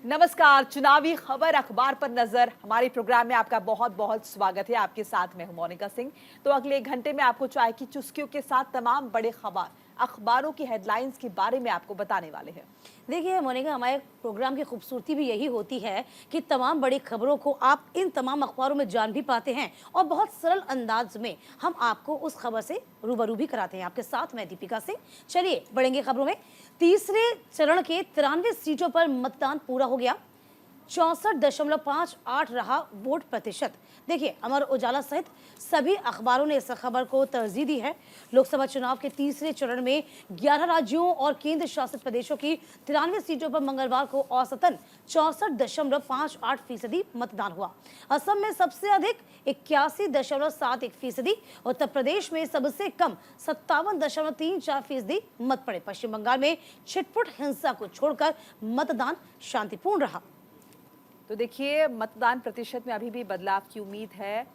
नमस्कार। चुनावी खबर अखबार पर नजर हमारे प्रोग्राम में आपका बहुत बहुत स्वागत है। आपके साथ मैं हूं मोनिका सिंह। तो अगले 1 घंटे में आपको चाय की चुस्कियों के साथ तमाम बड़े खबर अखबारों की हेडलाइंस के बारे में आपको बताने वाले हैं। देखिए मोनिका, हमारे प्रोग्राम की खूबसूरती भी यही होती है कि तमाम बड़ी खबरों को आप इन तमाम अखबारों में जान भी पाते हैं और बहुत सरल अंदाज में हम आपको उस खबर से रूबरू भी कराते हैं। आपके साथ मैं दीपिका सिंह। चलिए बढ़ेंगे खबरों में। तीसरे चरण के 93 सीटों पर मतदान पूरा हो गया। 64.58 रहा वोट प्रतिशत। देखिए, अमर उजाला सहित सभी अखबारों ने इस खबर को तरजीह दी है। लोकसभा चुनाव के तीसरे चरण में 11 राज्यों और केंद्र शासित प्रदेशों की 93 सीटों पर मंगलवार को औसतन 64.58% मतदान हुआ। असम में सबसे अधिक 81.71%, उत्तर प्रदेश में सबसे कम 57.34% मत पड़े। पश्चिम बंगाल में छिटपुट हिंसा को छोड़कर मतदान शांतिपूर्ण रहा। तो देखिए, मतदान प्रतिशत में अभी भी बदलाव की उम्मीद है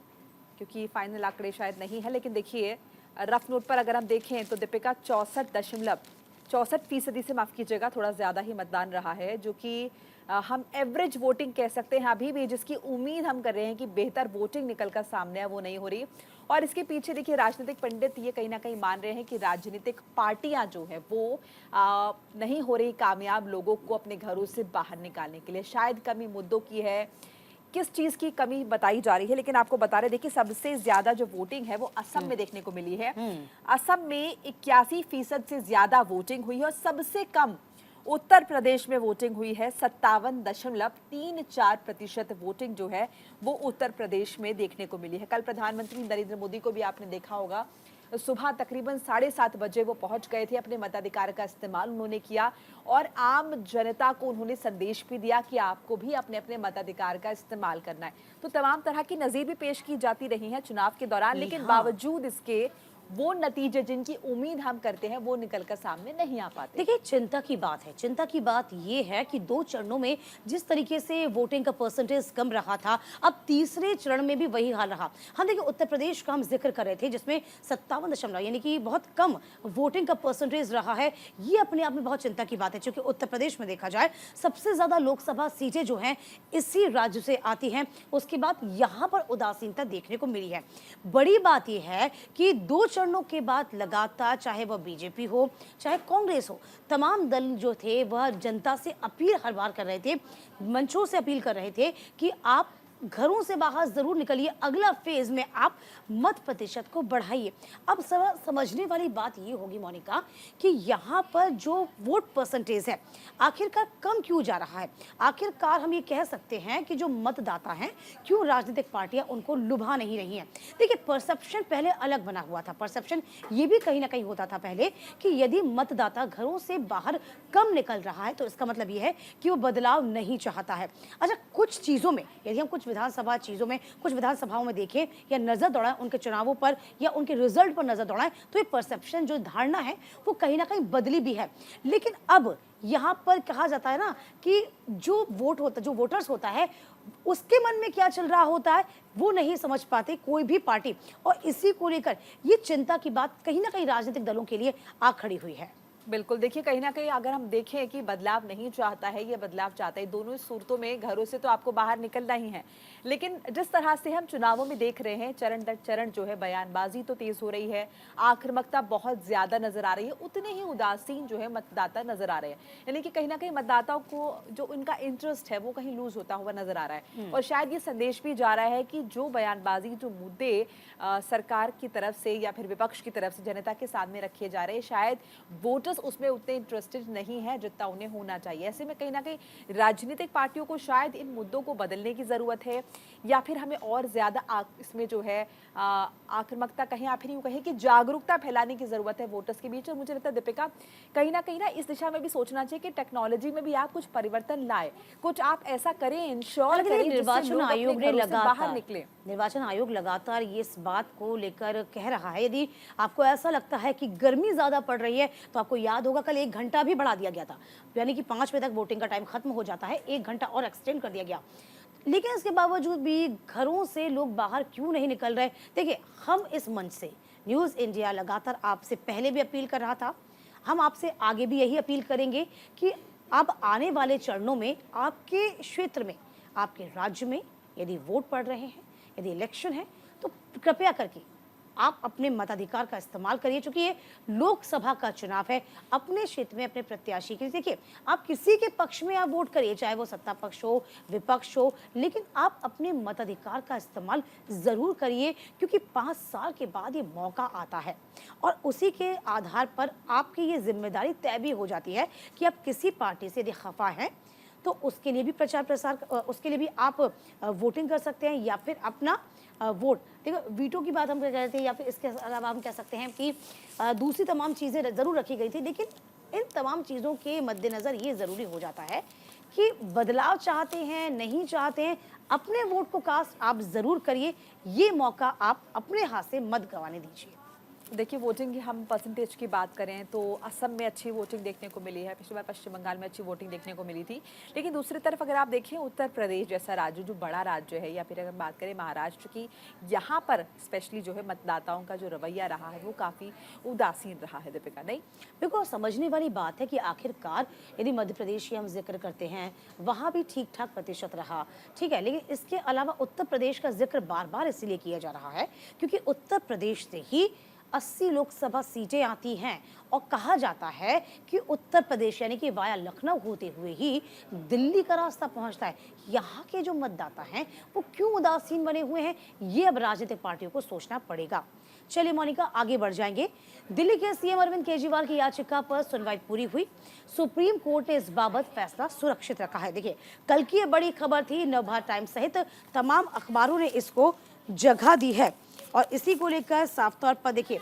क्योंकि फाइनल आंकड़े शायद नहीं है। लेकिन देखिए, रफ नोट पर अगर हम देखें तो दीपिका 64% से, माफ कीजिएगा, थोड़ा ज्यादा ही मतदान रहा है, जो कि हम एवरेज वोटिंग कह सकते हैं। अभी भी जिसकी उम्मीद हम कर रहे हैं कि बेहतर वोटिंग निकलकर सामने है, वो नहीं हो रही। और इसके पीछे देखिए, राजनीतिक पंडित ये कहीं ना कहीं मान रहे हैं कि राजनीतिक पार्टियां जो है वो नहीं हो रही कामयाब लोगों को अपने घरों से बाहर निकालने के लिए। शायद कमी मुद्दों की है, किस चीज की कमी बताई जा रही है, लेकिन आपको बता रहे देखिए, सबसे ज्यादा जो वोटिंग है वो असम में देखने को मिली है। असम में 81% से ज्यादा वोटिंग हुई है और सबसे कम उत्तर प्रदेश में वोटिंग हुई है। 57.34% वोटिंग जो है वो उत्तर प्रदेश में देखने को मिली है। कल प्रधानमंत्री नरेंद्र मोदी को भी आपने देखा होगा, सुबह तकरीबन 7:30 बजे वो पहुंच गए थे। अपने मताधिकार का इस्तेमाल उन्होंने किया और आम जनता को उन्होंने संदेश भी दिया कि आपको भी अपने अपने मताधिकार का इस्तेमाल करना है। तो तमाम तरह की नज़ीर भी पेश की जाती रही हैं चुनाव के दौरान, लेकिन बावजूद इसके वो नतीजे जिनकी उम्मीद हम करते हैं वो निकलकर सामने नहीं आ पाते। देखिए, चिंता की बात है। चिंता की बात ये है कि 2 चरणों में जिस तरीके से वोटिंग का परसेंटेज कम रहा था, अब तीसरे चरण में भी वही हाल रहा। हम देखिए, उत्तर प्रदेश का हम जिक्र कर रहे थे जिसमें 57 यानी कि बहुत कम वोटिंग का परसेंटेज रहा है। ये अपने आप में बहुत चिंता की बात है, क्योंकि उत्तर प्रदेश में देखा जाए सबसे ज्यादा लोकसभा सीटें जो हैं इसी राज्य से आती हैं। उसके बाद यहाँ पर उदासीनता देखने को मिली है। बड़ी बात यह है कि 2 चरणों के बाद लगातार, चाहे वह बीजेपी हो चाहे कांग्रेस हो, तमाम दल जो थे वह जनता से अपील हर बार कर रहे थे, मंचों से अपील कर रहे थे कि आप घरों से बाहर जरूर निकलिए, अगला फेज में आप मत प्रतिशत को बढ़ाइए। अब समझने वाली बात ये होगी मोनिका कि यहाँ पर जो वोट परसेंटेज है आखिरकार कम क्यों जा रहा है। आखिरकार हम ये कह सकते हैं कि जो मतदाता हैं, क्यों राजनीतिक पार्टियां उनको लुभा नहीं रही हैं। देखिए, परसेप्शन पहले अलग बना हुआ था। परसेप्शन ये भी कहीं ना कहीं होता था पहले कि यदि मतदाता घरों से बाहर कम निकल रहा है तो इसका मतलब ये है कि वो बदलाव नहीं चाहता है। अच्छा, कुछ चीज़ों में यदि हम कुछ विधानसभाओं में देखें या नजर दौड़ाएं उनके चुनावों पर या उनके रिजल्ट पर नजर दौड़ाएं, तो ये परसेप्शन, जो धारणा है, वो कहीं ना कहीं बदली भी है। लेकिन अब यहाँ पर कहा जाता है ना कि जो वोटर्स होता है उसके मन में क्या चल रहा होता है वो नहीं समझ पाते कोई भी पार्टी, और इसी को लेकर ये चिंता की बात कहीं ना कहीं राजनीतिक दलों के लिए आ खड़ी हुई है। बिल्कुल, देखिए, कहीं ना कहीं अगर हम देखें कि बदलाव नहीं चाहता है, ये बदलाव चाहता है, दोनों सूरतों में घरों से तो आपको बाहर निकलना ही है। लेकिन जिस तरह से हम चुनावों में देख रहे हैं, चरण दर चरण जो है बयानबाजी तो तेज हो रही है, आक्रामकता बहुत ज्यादा नजर आ रही है, उतने ही उदासीन जो है मतदाता नजर आ रहे हैं। यानी कि कहीं ना कहीं मतदाताओं को जो उनका इंटरेस्ट है वो कहीं लूज होता हुआ नजर आ रहा है। और शायद ये संदेश भी जा रहा है कि जो बयानबाजी, जो मुद्दे सरकार की तरफ से या फिर विपक्ष की तरफ से जनता के सामने रखे जा रहे हैं, शायद वोटर्स उसमें उतने इंटरेस्टेड नहीं है जितना उन्हें होना चाहिए। ऐसे में कहीं ना कहीं राजनीतिक पार्टियों को शायद इन मुद्दों को बदलने की जरूरत है, या फिर हमें और ज्यादा इसमें जो है आक्रामकता कहें या फिर यूं कहें कि जागरूकता फैलाने की जरूरत है वोटर्स के बीच। और मुझे लगता है दीपिका, कहीं ना इस दिशा में भी सोचना चाहिए कि टेक्नोलॉजी में भी आप कुछ परिवर्तन लाए, कुछ आप ऐसा करें, इंश्योर करें निर्वाचन आयोग ने बाहर निकले। निर्वाचन आयोग लगातार ये इस बात को लेकर कह रहा है, यदि आपको ऐसा लगता है कि गर्मी ज्यादा पड़ रही है तो आपको याद होगा कल 1 घंटा भी बढ़ा दिया गया था, यानी कि 5 बजे तक वोटिंग का टाइम खत्म हो जाता है, 1 घंटा और एक्सटेंड कर दिया गया। लेकिन इसके बावजूद भी घरों से लोग बाहर क्यों नहीं निकल रहे। देखिए, हम इस मंच से न्यूज़ इंडिया लगातार आपसे पहले भी अपील कर रहा था, हम आपसे आगे भी यही अपील करेंगे कि अब आने वाले चरणों में आपके क्षेत्र में, आपके राज्य में यदि वोट पड़ रहे हैं, यदि इलेक्शन है, तो कृपया करके आप अपने मताधिकार का इस्तेमाल करिए, क्योंकि ये लोकसभा का चुनाव है। अपने क्षेत्र में अपने प्रत्याशी के लिए देखिए, आप किसी के पक्ष में आप वोट करिए, चाहे वो सत्ता पक्ष हो, विपक्ष हो, लेकिन आप अपने मताधिकार का इस्तेमाल जरूर करिए, क्योंकि 5 साल के बाद ये मौका आता है और उसी के आधार पर आपकी ये जिम्मेदारी तय भी हो जाती है कि आप किसी पार्टी से यदि खफा हैं तो उसके लिए भी प्रचार प्रसार, उसके लिए भी आप वोटिंग कर सकते हैं, या फिर अपना वोट, देखो वीटो की बात हम कह रहे थे, या फिर इसके अलावा हम कह सकते हैं कि दूसरी तमाम चीज़ें ज़रूर रखी गई थी, लेकिन इन तमाम चीज़ों के मद्देनज़र ये ज़रूरी हो जाता है कि बदलाव चाहते हैं नहीं चाहते हैं, अपने वोट को कास्ट आप ज़रूर करिए। ये मौका आप अपने हाथ से मत गंवाने दीजिए। देखिए, वोटिंग की हम परसेंटेज की बात करें तो असम में अच्छी वोटिंग देखने को मिली है, पिछली बार पश्चिम बंगाल में अच्छी वोटिंग देखने को मिली थी। लेकिन दूसरी तरफ अगर आप देखें उत्तर प्रदेश जैसा राज्य जो बड़ा राज्य है, या फिर अगर बात करें महाराष्ट्र की, यहाँ पर स्पेशली जो है मतदाताओं का जो रवैया रहा है वो काफ़ी उदासीन रहा है। दीपिका, नहीं? बिल्कुल समझने वाली बात है कि आखिरकार यदि मध्य प्रदेश की हम जिक्र करते हैं, वहाँ भी ठीक ठाक प्रतिशत रहा, ठीक है, लेकिन इसके अलावा उत्तर प्रदेश का जिक्र बार बार इसलिए किया जा रहा है क्योंकि उत्तर प्रदेश से ही 80 लोकसभा सीटें आती हैं और कहा जाता है कि उत्तर प्रदेश यानी कि वाया लखनऊ होते हुए ही दिल्ली का रास्ता पहुंचता है। यहाँ के जो मतदाता हैं वो क्यों उदासीन बने हुए हैं, ये अब राजनीतिक पार्टियों को सोचना पड़ेगा। चलिए मोनिका, आगे बढ़ जाएंगे। दिल्ली के सीएम अरविंद केजरीवाल की याचिका पर सुनवाई पूरी हुई। सुप्रीम कोर्ट ने इस बाबत फैसला सुरक्षित रखा है। देखिए, कल की ये बड़ी खबर थी, नवभारत टाइम्स सहित तमाम अखबारों ने इसको जगह दी है और इसी को लेकर साफ तौर पर देखिए,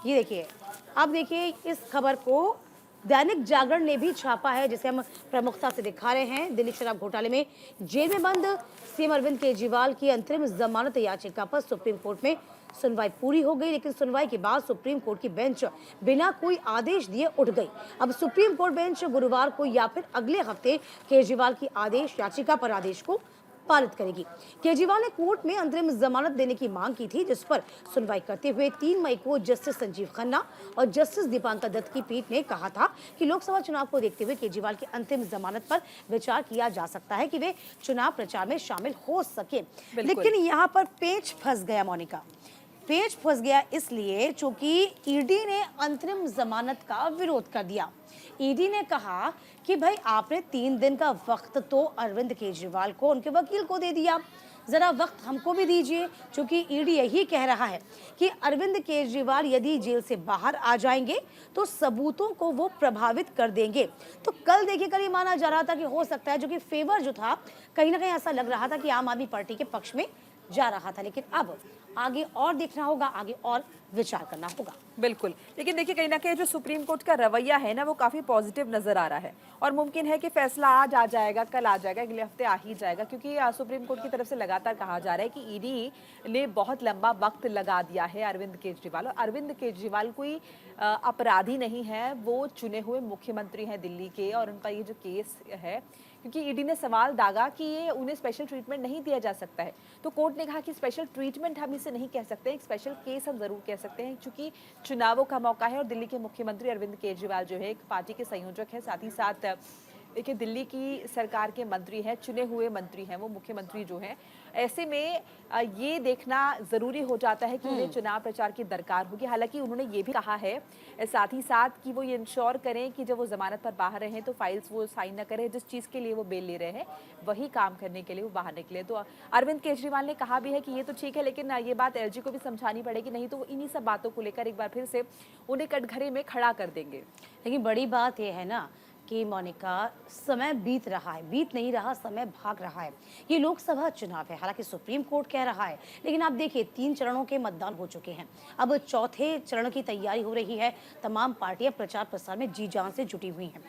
ये देखिए, अब देखिए इस खबर को दैनिक जागरण ने भी छापा है, जिसे हम प्रमुखता से दिखा रहे हैं। दिल्ली शराब घोटाले में जेल में बंद सीएम अरविंद केजरीवाल की अंतरिम जमानत याचिका पर सुप्रीम कोर्ट में सुनवाई पूरी हो गई, लेकिन सुनवाई के बाद सुप्रीम कोर्ट की बेंच बिना कोई आदेश दिए उठ गई। अब सुप्रीम कोर्ट बेंच गुरुवार को या फिर अगले हफ्ते केजरीवाल की आदेश याचिका पर आदेश को पारित करेगी। केजरीवाल ने कोर्ट में अंतरिम जमानत देने की मांग की थी, जिस पर सुनवाई करते हुए 3 मई को जस्टिस संजीव खन्ना और जस्टिस दीपांकर दत्त की पीठ ने कहा था कि लोकसभा चुनाव को देखते हुए केजरीवाल की अंतिम जमानत पर विचार किया जा सकता है कि वे चुनाव प्रचार में शामिल हो सके। लेकिन यहाँ पर पेच फंस गया मोनिका, पेच फंस गया इसलिए चूंकि ईडी ने अंतरिम जमानत का विरोध कर दिया। ईडी ने कहा कि भाई आपने 3 दिन का वक्त तो अरविंद केजरीवाल को, उनके वकील को दे दिया, जरा वक्त हमको भी दीजिए, क्योंकि ईडी यही कह रहा है कि अरविंद केजरीवाल यदि जेल से बाहर आ जाएंगे तो सबूतों को वो प्रभावित कर देंगे। तो कल देखिए, कल ये माना जा रहा था कि हो सकता है, जो कि फेवर जो था कहीं ना कहीं ऐसा लग रहा था कि आम आदमी पार्टी के पक्ष में जा रहा था, लेकिन अब आगे और देखना होगा, आगे और विचार करना होगा। बिल्कुल, लेकिन देखिए कहीं ना कहीं जो सुप्रीम कोर्ट का रवैया है ना वो काफी पॉजिटिव नजर आ रहा है और मुमकिन है कि फैसला आज आ जाएगा, कल आ जाएगा, अगले हफ्ते आ ही जाएगा, क्योंकि सुप्रीम कोर्ट की तरफ से लगातार कहा जा रहा है कि ईडी ने बहुत लंबा वक्त लगा दिया है अरविंद केजरीवाल, और अरविंद केजरीवाल कोई अपराधी नहीं है, वो चुने हुए मुख्यमंत्री हैं दिल्ली के, और उन पर ये जो केस है, क्योंकि ईडी ने सवाल दागा कि ये उन्हें स्पेशल ट्रीटमेंट नहीं दिया जा सकता है, तो कोर्ट ने कहा कि स्पेशल ट्रीटमेंट हम इसे नहीं कह सकते, एक स्पेशल केस हम जरूर कह सकते हैं, क्योंकि चुनावों का मौका है और दिल्ली के मुख्यमंत्री अरविंद केजरीवाल जो है एक पार्टी के संयोजक है, साथ ही साथ देखिए दिल्ली की सरकार के मंत्री हैं, चुने हुए मंत्री हैं, वो मुख्यमंत्री जो हैं, ऐसे में ये देखना जरूरी हो जाता है कि उन्हें चुनाव प्रचार की दरकार होगी। हालांकि उन्होंने ये भी कहा है साथ ही साथ कि वो ये इंश्योर करें कि जब वो जमानत पर बाहर रहें तो फाइल्स वो साइन न करें, जिस चीज़ के लिए वो बेल ले रहे हैं वही काम करने के लिए वो बाहर निकले। तो अरविंद केजरीवाल ने कहा भी है कि ये तो ठीक है, लेकिन ये बात एलजी को भी समझानी पड़ेगी, नहीं तो वो इन्हीं सब बातों को लेकर एक बार फिर से उन्हें कटघरे में खड़ा कर देंगे। लेकिन बड़ी बात यह है ना कि मोनिका, समय बीत रहा है, बीत नहीं रहा, समय भाग रहा है। ये लोकसभा चुनाव है, हालांकि सुप्रीम कोर्ट कह रहा है, लेकिन आप देखिए 3 चरणों के मतदान हो चुके हैं, अब चौथे चरण की तैयारी हो रही है। तमाम पार्टियां प्रचार प्रसार में जी जान से जुटी हुई हैं।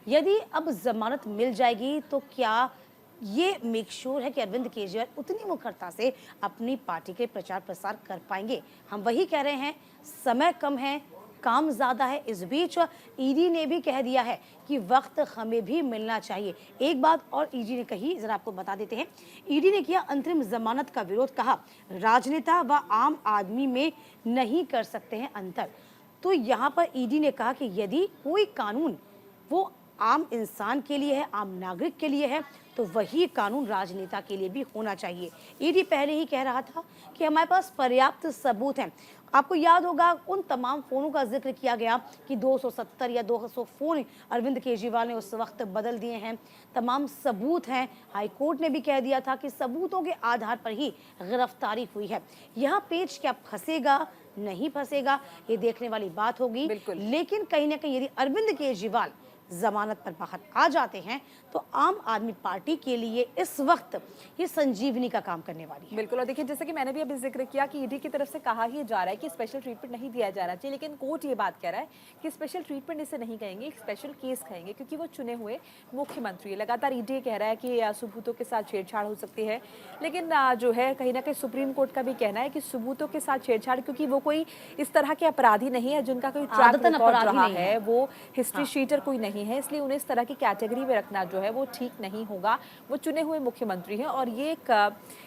यदि अब जमानत मिल जाएगी तो क्या ये मेक श्योर है कि अरविंद केजरीवाल उतनी मुखरता से अपनी पार्टी के प्रचार प्रसार कर पाएंगे? हम वही कह रहे हैं, समय कम है, काम ज्यादा है। इस बीच ईडी ने भी कह दिया है कि वक्त हमें भी मिलना चाहिए। एक बात और ईडी ने कही, जरा आपको बता देते हैं। ईडी ने किया अंतरिम जमानत का विरोध, कहा राजनेता व आम आदमी में नहीं कर सकते हैं अंतर। तो यहाँ पर ईडी ने कहा कि यदि कोई कानून वो आम इंसान के लिए है, आम नागरिक के लिए है, तो वही कानून राजनेता के लिए भी होना चाहिए। ईडी पहले ही कह रहा था कि हमारे पास पर्याप्त सबूत हैं। आपको याद होगा उन तमाम फोनों का जिक्र किया गया कि 270 या 200 फोन अरविंद केजरीवाल ने उस वक्त बदल दिए हैं। तमाम सबूत हैं। हाईकोर्ट ने भी कह दिया था कि सबूतों के आधार पर ही गिरफ्तारी हुई है। यहाँ पेच क्या फंसेगा नहीं फंसेगा ये देखने वाली बात होगी। लेकिन कहीं ना कहीं यदि अरविंद केजरीवाल जमानत पर बाहर आ जाते हैं तो आम आदमी पार्टी के लिए इस वक्त ये संजीवनी का काम करने वाली है। बिल्कुल। और देखिए जैसे कि मैंने भी अभी जिक्र किया कि ईडी की तरफ से कहा ही जा रहा है कि स्पेशल ट्रीटमेंट नहीं दिया जाना चाहिए, लेकिन कोर्ट ये बात कह रहा है कि स्पेशल ट्रीटमेंट इसे नहीं कहेंगे, एक स्पेशल केस कहेंगे क्योंकि वो चुने हुए मुख्यमंत्री है। लगातार ईडी कह रहा है कि सबूतों के साथ छेड़छाड़ हो सकती है, लेकिन जो है कहीं ना कहीं सुप्रीम कोर्ट का भी कहना है कि सबूतों के साथ छेड़छाड़, क्योंकि वो कोई इस तरह के अपराधी नहीं है जिनका कोई ट्रैक रिकॉर्ड रहा है, वो हिस्ट्री शीटर कोई नहीं है, इसलिए उन्हें इस तरह की कैटेगरी में रखना जो है वो ठीक नहीं होगा। वो चुने हुए मुख्यमंत्री हैं और ये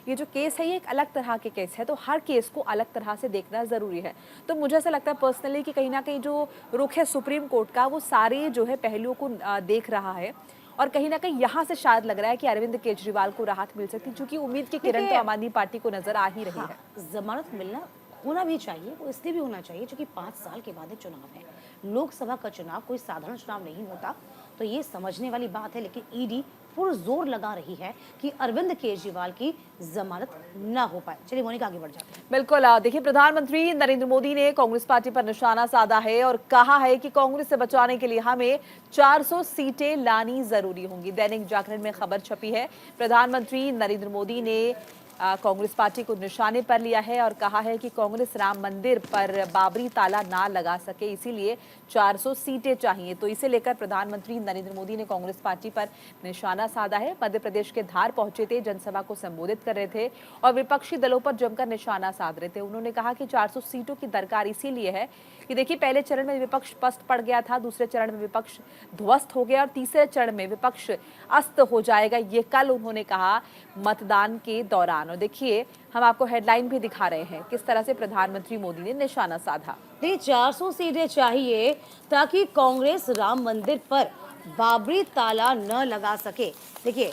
जो केस है ये एक अलग तरह के केस है, तो हर केस को अलग तरह से देखना जरूरी है। तो मुझे ऐसा लगता है पर्सनली कि कहीं ना कहीं जो रुख है सुप्रीम कोर्ट का वो सारे जो है पहलुओं को देख रहा है और कहीं ना कहीं यहाँ से शायद लग रहा है कि अरविंद केजरीवाल को राहत मिल सकती है, क्योंकि उम्मीद की किरण तो आम आदमी पार्टी को नजर आ ही रही है। जमानत मिलना होना भी चाहिए, वो इसलिए भी होना चाहिए क्योंकि 5 साल के बाद चुनाव है। लोकसभा का चुनाव कोई साधारण चुनाव नहीं होता, तो ये समझने वाली बात है। लेकिन ईडी पुरजोर लगा रही है कि अरविंद केजरीवाल की जमानत न हो पाए। चलिए मोनिका आगे बढ़ जाते हैं। बिल्कुल। देखिए प्रधानमंत्री नरेंद्र मोदी ने कांग्रेस पार्टी पर निशाना साधा है और कहा है कि कांग्रेस से बचाने के लिए हमें 400 सीटें लानी जरूरी होंगी। दैनिक जागरण में खबर छपी है। प्रधानमंत्री नरेंद्र मोदी ने कांग्रेस पार्टी को निशाने पर लिया है और कहा है कि कांग्रेस राम मंदिर पर बाबरी ताला ना लगा सके, इसीलिए 400 सीटें चाहिए। तो इसे लेकर प्रधानमंत्री नरेंद्र मोदी ने कांग्रेस पार्टी पर निशाना साधा है। मध्य प्रदेश के धार पहुंचे थे, जनसभा को संबोधित कर रहे थे और विपक्षी दलों पर जमकर निशाना साध रहे थे। उन्होंने कहा कि 400 सीटों की दरकार इसीलिए है कि देखिए पहले चरण में विपक्ष पस्त पड़ गया था, दूसरे चरण में विपक्ष ध्वस्त हो गया और तीसरे चरण में विपक्ष अस्त हो जाएगा। ये कल उन्होंने कहा मतदान के दौरान। और देखिए हम आपको हेडलाइन भी दिखा रहे हैं किस तरह से प्रधानमंत्री मोदी ने निशाना साधा। 400 सीटें चाहिए ताकि कांग्रेस राम मंदिर पर बाबरी ताला न लगा सके। देखिए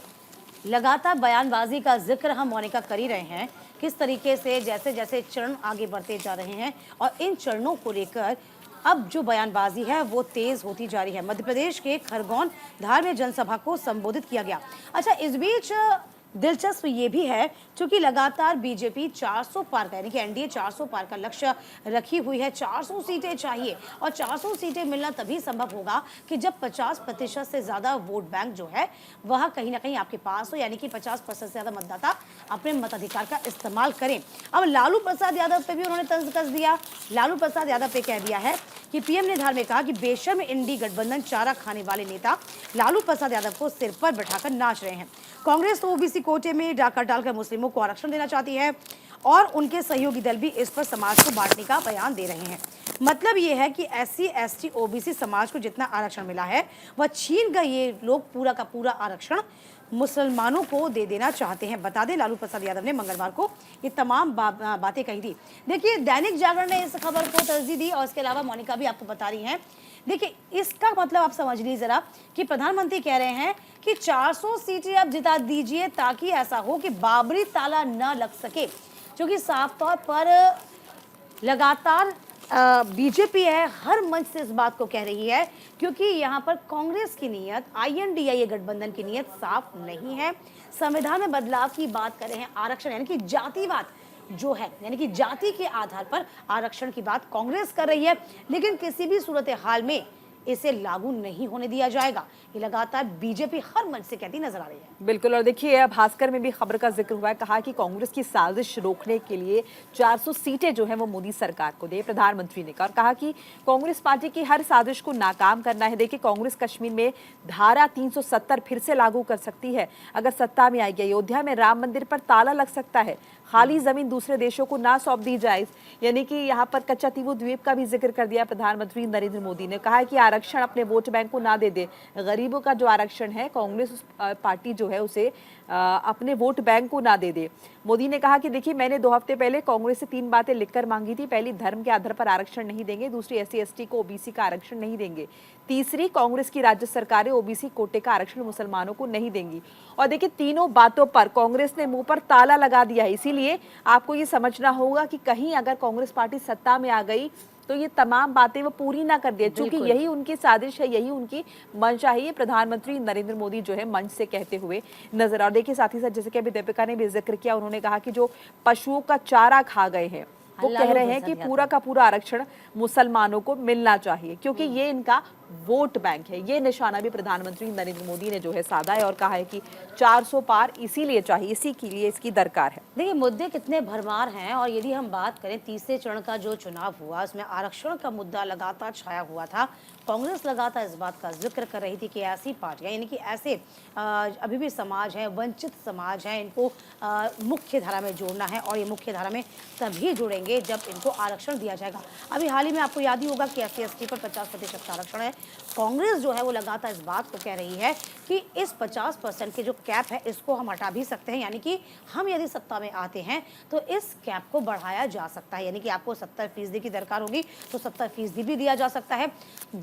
लगातार बयानबाजी का जिक्र हम मोनिका कर ही रहे हैं, किस तरीके से जैसे जैसे चरण आगे बढ़ते जा रहे हैं और इन चरणों को लेकर अब जो बयानबाजी है वो तेज होती जा रही है। मध्य प्रदेश के खरगोन धार में जनसभा को संबोधित किया गया। अच्छा, इस बीच दिलचस्प ये भी है क्योंकि लगातार बीजेपी 400 पार का यानी कि एनडीए 400 पार का लक्ष्य रखी हुई है। 400 सीटें चाहिए और 400 सीटें मिलना तभी संभव होगा कि जब 50% से ज्यादा वोट बैंक जो है वह कहीं ना कहीं आपके पास हो, यानी कि 50% से ज्यादा मतदाता अपने मताधिकार का इस्तेमाल करें। अब लालू प्रसाद यादव पे भी उन्होंने तंज कस दिया। लालू प्रसाद यादव पे कह दिया है कि पीएम ने धार में कहा कि बेशर्म इंडी गठबंधन चारा खाने वाले नेता लालू प्रसाद यादव को सिर पर बैठाकर नाच रहे हैं। कांग्रेस तो ओबीसी कोटे में डाका डालकर मुस्लिमों को आरक्षण देना चाहती है और उनके सहयोगी दल भी इस पर समाज को बांटने का बयान दे रहे हैं। मतलब ये है कि एससी एसटी ओबीसी समाज को जितना आरक्षण मिला है वह छीन कर ये लोग पूरा का पूरा आरक्षण मुसलमानों को दे देना चाहते हैं। बता दें लालू प्रसाद यादव ने मंगलवार को ये तमाम बातें कही थी। देखिए दैनिक जागरण ने इस खबर को तरजीह दी और इसके अलावा मोनिका भी आपको बता रही हैं। देखिए इसका मतलब आप समझ लीजिए जरा कि प्रधानमंत्री कह रहे हैं कि 400 सीटें आप जिता दीजिए ताकि ऐसा हो कि बाबरी ताला न लग सके, क्योंकि साफ तौर पर लगातार बीजेपी है हर मंच से इस बात को कह रही है, क्योंकि यहाँ पर कांग्रेस की नीयत INDA गठबंधन की नीयत साफ नहीं है। संविधान में बदलाव की बात कर रहे हैं, आरक्षण यानी कि जातिवाद जो है यानी कि जाति के आधार पर आरक्षण की बात कांग्रेस कर रही है, लेकिन किसी भी सूरत हाल में इसे लागू नहीं होने दिया जाएगा। ये लगातार बीजेपी हर मंच से कहती नजर आ रही है। बिल्कुल। और देखिए भास्कर में भी खबर का जिक्र हुआ है, कहा कि कांग्रेस की साजिश रोकने के लिए 400 सीटें जो है वो मोदी सरकार को दे। प्रधानमंत्री ने कहा कि कांग्रेस पार्टी की हर साजिश को नाकाम करना है। देखिए कांग्रेस कश्मीर में धारा 370 फिर से लागू कर सकती है अगर सत्ता में आएगी। अयोध्या में राम मंदिर पर ताला लग सकता है। खाली जमीन दूसरे देशों को ना सौंप दी जाए, यानी कि यहाँ पर कच्चा तीवू द्वीप का भी जिक्र कर दिया प्रधानमंत्री नरेंद्र मोदी ने। कहा है कि आरक्षण अपने वोट बैंक को ना दे दे, गरीबों का जो आरक्षण है कांग्रेस पार्टी जो है उसे अपने वोट बैंक को ना दे दे। मोदी ने कहा कि देखिए, मैंने 2 हफ्ते पहले कांग्रेस से 3 बातें लिखकर मांगी थी। पहली, धर्म के आधार पर आरक्षण नहीं देंगे। दूसरी, SC/ST को OBC का आरक्षण नहीं देंगे। तीसरी, कांग्रेस की राज्य सरकारें OBC कोटे का आरक्षण मुसलमानों को नहीं देंगी। और देखिए, तीनों बातों पर कांग्रेस ने मुंह पर ताला लगा दिया है। इसीलिए आपको ये समझना होगा कि कहीं अगर कांग्रेस पार्टी सत्ता में आ गई तो ये तमाम बातें वो पूरी ना कर दे, क्योंकि यही उनकी साजिश है, यही उनकी मंशा है। ये प्रधानमंत्री नरेंद्र मोदी जो है मंच से कहते हुए नजर। और देखिए, साथ ही साथ जैसे कि अभी दीपिका ने भी जिक्र किया, उन्होंने कहा कि जो पशुओं का चारा खा गए हैं वो कह रहे हैं कि पूरा का पूरा आरक्षण मुसलमानों को मिलना चाहिए, क्योंकि ये इनका वोट बैंक है। ये निशाना भी प्रधानमंत्री नरेंद्र मोदी ने जो है साधा है और कहा है कि 400 पार इसीलिए चाहिए, इसी के लिए इसकी दरकार है। देखिए, मुद्दे कितने भरमार हैं। और यदि हम बात करें तीसरे चरण का जो चुनाव हुआ, उसमें आरक्षण का मुद्दा लगातार छाया हुआ था। कांग्रेस लगातार इस बात का जिक्र कर रही थी कि ऐसी पार्टियां, यानी कि ऐसे अभी भी समाज हैं, वंचित समाज हैं, इनको मुख्य धारा में जोड़ना है। और ये मुख्य धारा में तभी जुड़ेंगे जब इनको आरक्षण दिया जाएगा। अभी हाल ही में आपको याद ही होगा कि SC/ST पर 50% का आरक्षण है। कांग्रेस जो है वो लगातार इस बात को कह रही है कि इस 50% के जो कैप है इसको हम हटा भी सकते हैं, यानी कि हम यदि सत्ता में आते हैं तो इस कैप को बढ़ाया जा सकता है, यानी कि आपको 70% की दरकार होगी तो 70% भी दिया जा सकता है।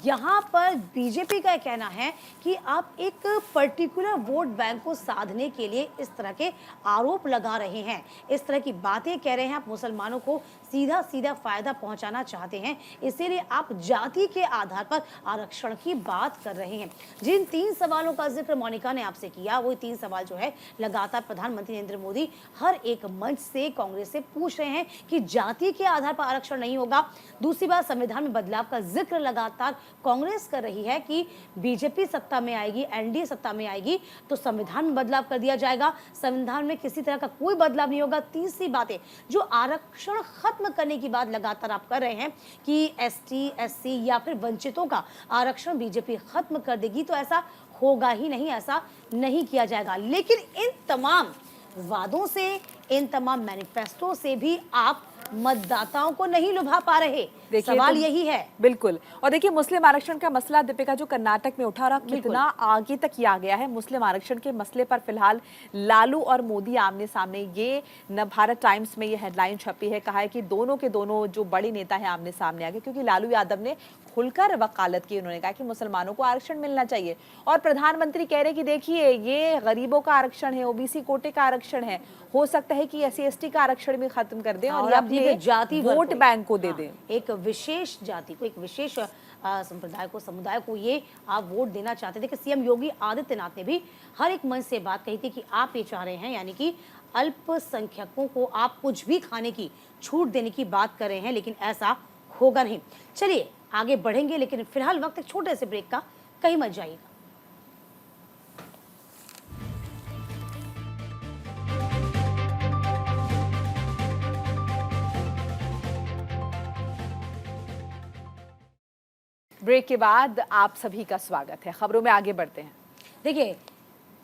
यहाँ पर बीजेपी का कहना है कि आप एक पर्टिकुलर वोट बैंक को साधने के लिए इस तरह के आरोप लगा रहे हैं, इस तरह की बातें कह रहे हैं। आप मुसलमानों को सीधा सीधा फायदा पहुंचाना चाहते हैं, इसीलिए आप जाति के आधार पर आरक्षण की बात कर रहे हैं। जिन 3 सवालों का जिक्र मोनिका ने आपसे किया, वो 3 सवाल जो है लगातार प्रधानमंत्री नरेंद्र मोदी हर एक मंच से कांग्रेस से पूछ रहे हैं कि जाति के आधार पर आरक्षण नहीं होगा। दूसरी बात, संविधान में बदलाव का जिक्र लगातार कांग्रेस कर रही है कि बीजेपी सत्ता में आएगी, NDA सत्ता में आएगी तो संविधान में बदलाव कर दिया जाएगा, संविधान में किसी तरह का कोई बदलाव नहीं होगा। तीसरी बातें, जो आरक्षण खत्म करने की बात लगातार आप कर रहे हैं कि ST SC या फिर वंचितों का आरक्षण बीजेपी खत्म कर देगी, तो ऐसा होगा ही नहीं, ऐसा नहीं किया जाएगा। लेकिन इन तमाम वादों से, इन तमाम मैनिफेस्टो से भी आप मतदाताओं को नहीं लुभा पा रहे। सवाल तो यही है। बिल्कुल। और देखिए, मुस्लिम आरक्षण का मसला दीपिका जो कर्नाटक में उठा रहा, कितना आगे तक ये आ गया है। मुस्लिम आरक्षण के मसले पर फिलहाल लालू और मोदी आमने सामने। ये नवभारत टाइम्स में ये हेडलाइन छपी है, कहा है कि दोनों के दोनों जो बड़े नेता हैं आमने सामने आ गए, क्योंकि लालू यादव ने खुलकर वकालत की। उन्होंने कहा कि मुसलमानों को आरक्षण मिलना चाहिए और प्रधानमंत्री कह रहे कि देखिए, ये गरीबों का आरक्षण है, OBC कोटे का आरक्षण है, हो सकता है कि SC/ST का आरक्षण भी खत्म कर दें और अपने जाति वोट बैंक को दे दें। एक विशेष जाति को, एक विशेष संप्रदाय को, समुदाय को ये आप वोट देना चाहते थे। कि CM योगी आदित्यनाथ ने भी हर एक मंच से बात कही थी कि आप ये चाह रहे हैं, यानी कि अल्पसंख्यकों को आप कुछ भी खाने की छूट देने की बात कर रहे हैं, लेकिन ऐसा होगा नहीं। चलिए आगे बढ़ेंगे, लेकिन फिलहाल वक्त एक छोटे से ब्रेक का, कहीं मत जाइएगा। ब्रेक के बाद आप सभी का स्वागत है। खबरों में आगे बढ़ते हैं। देखिए,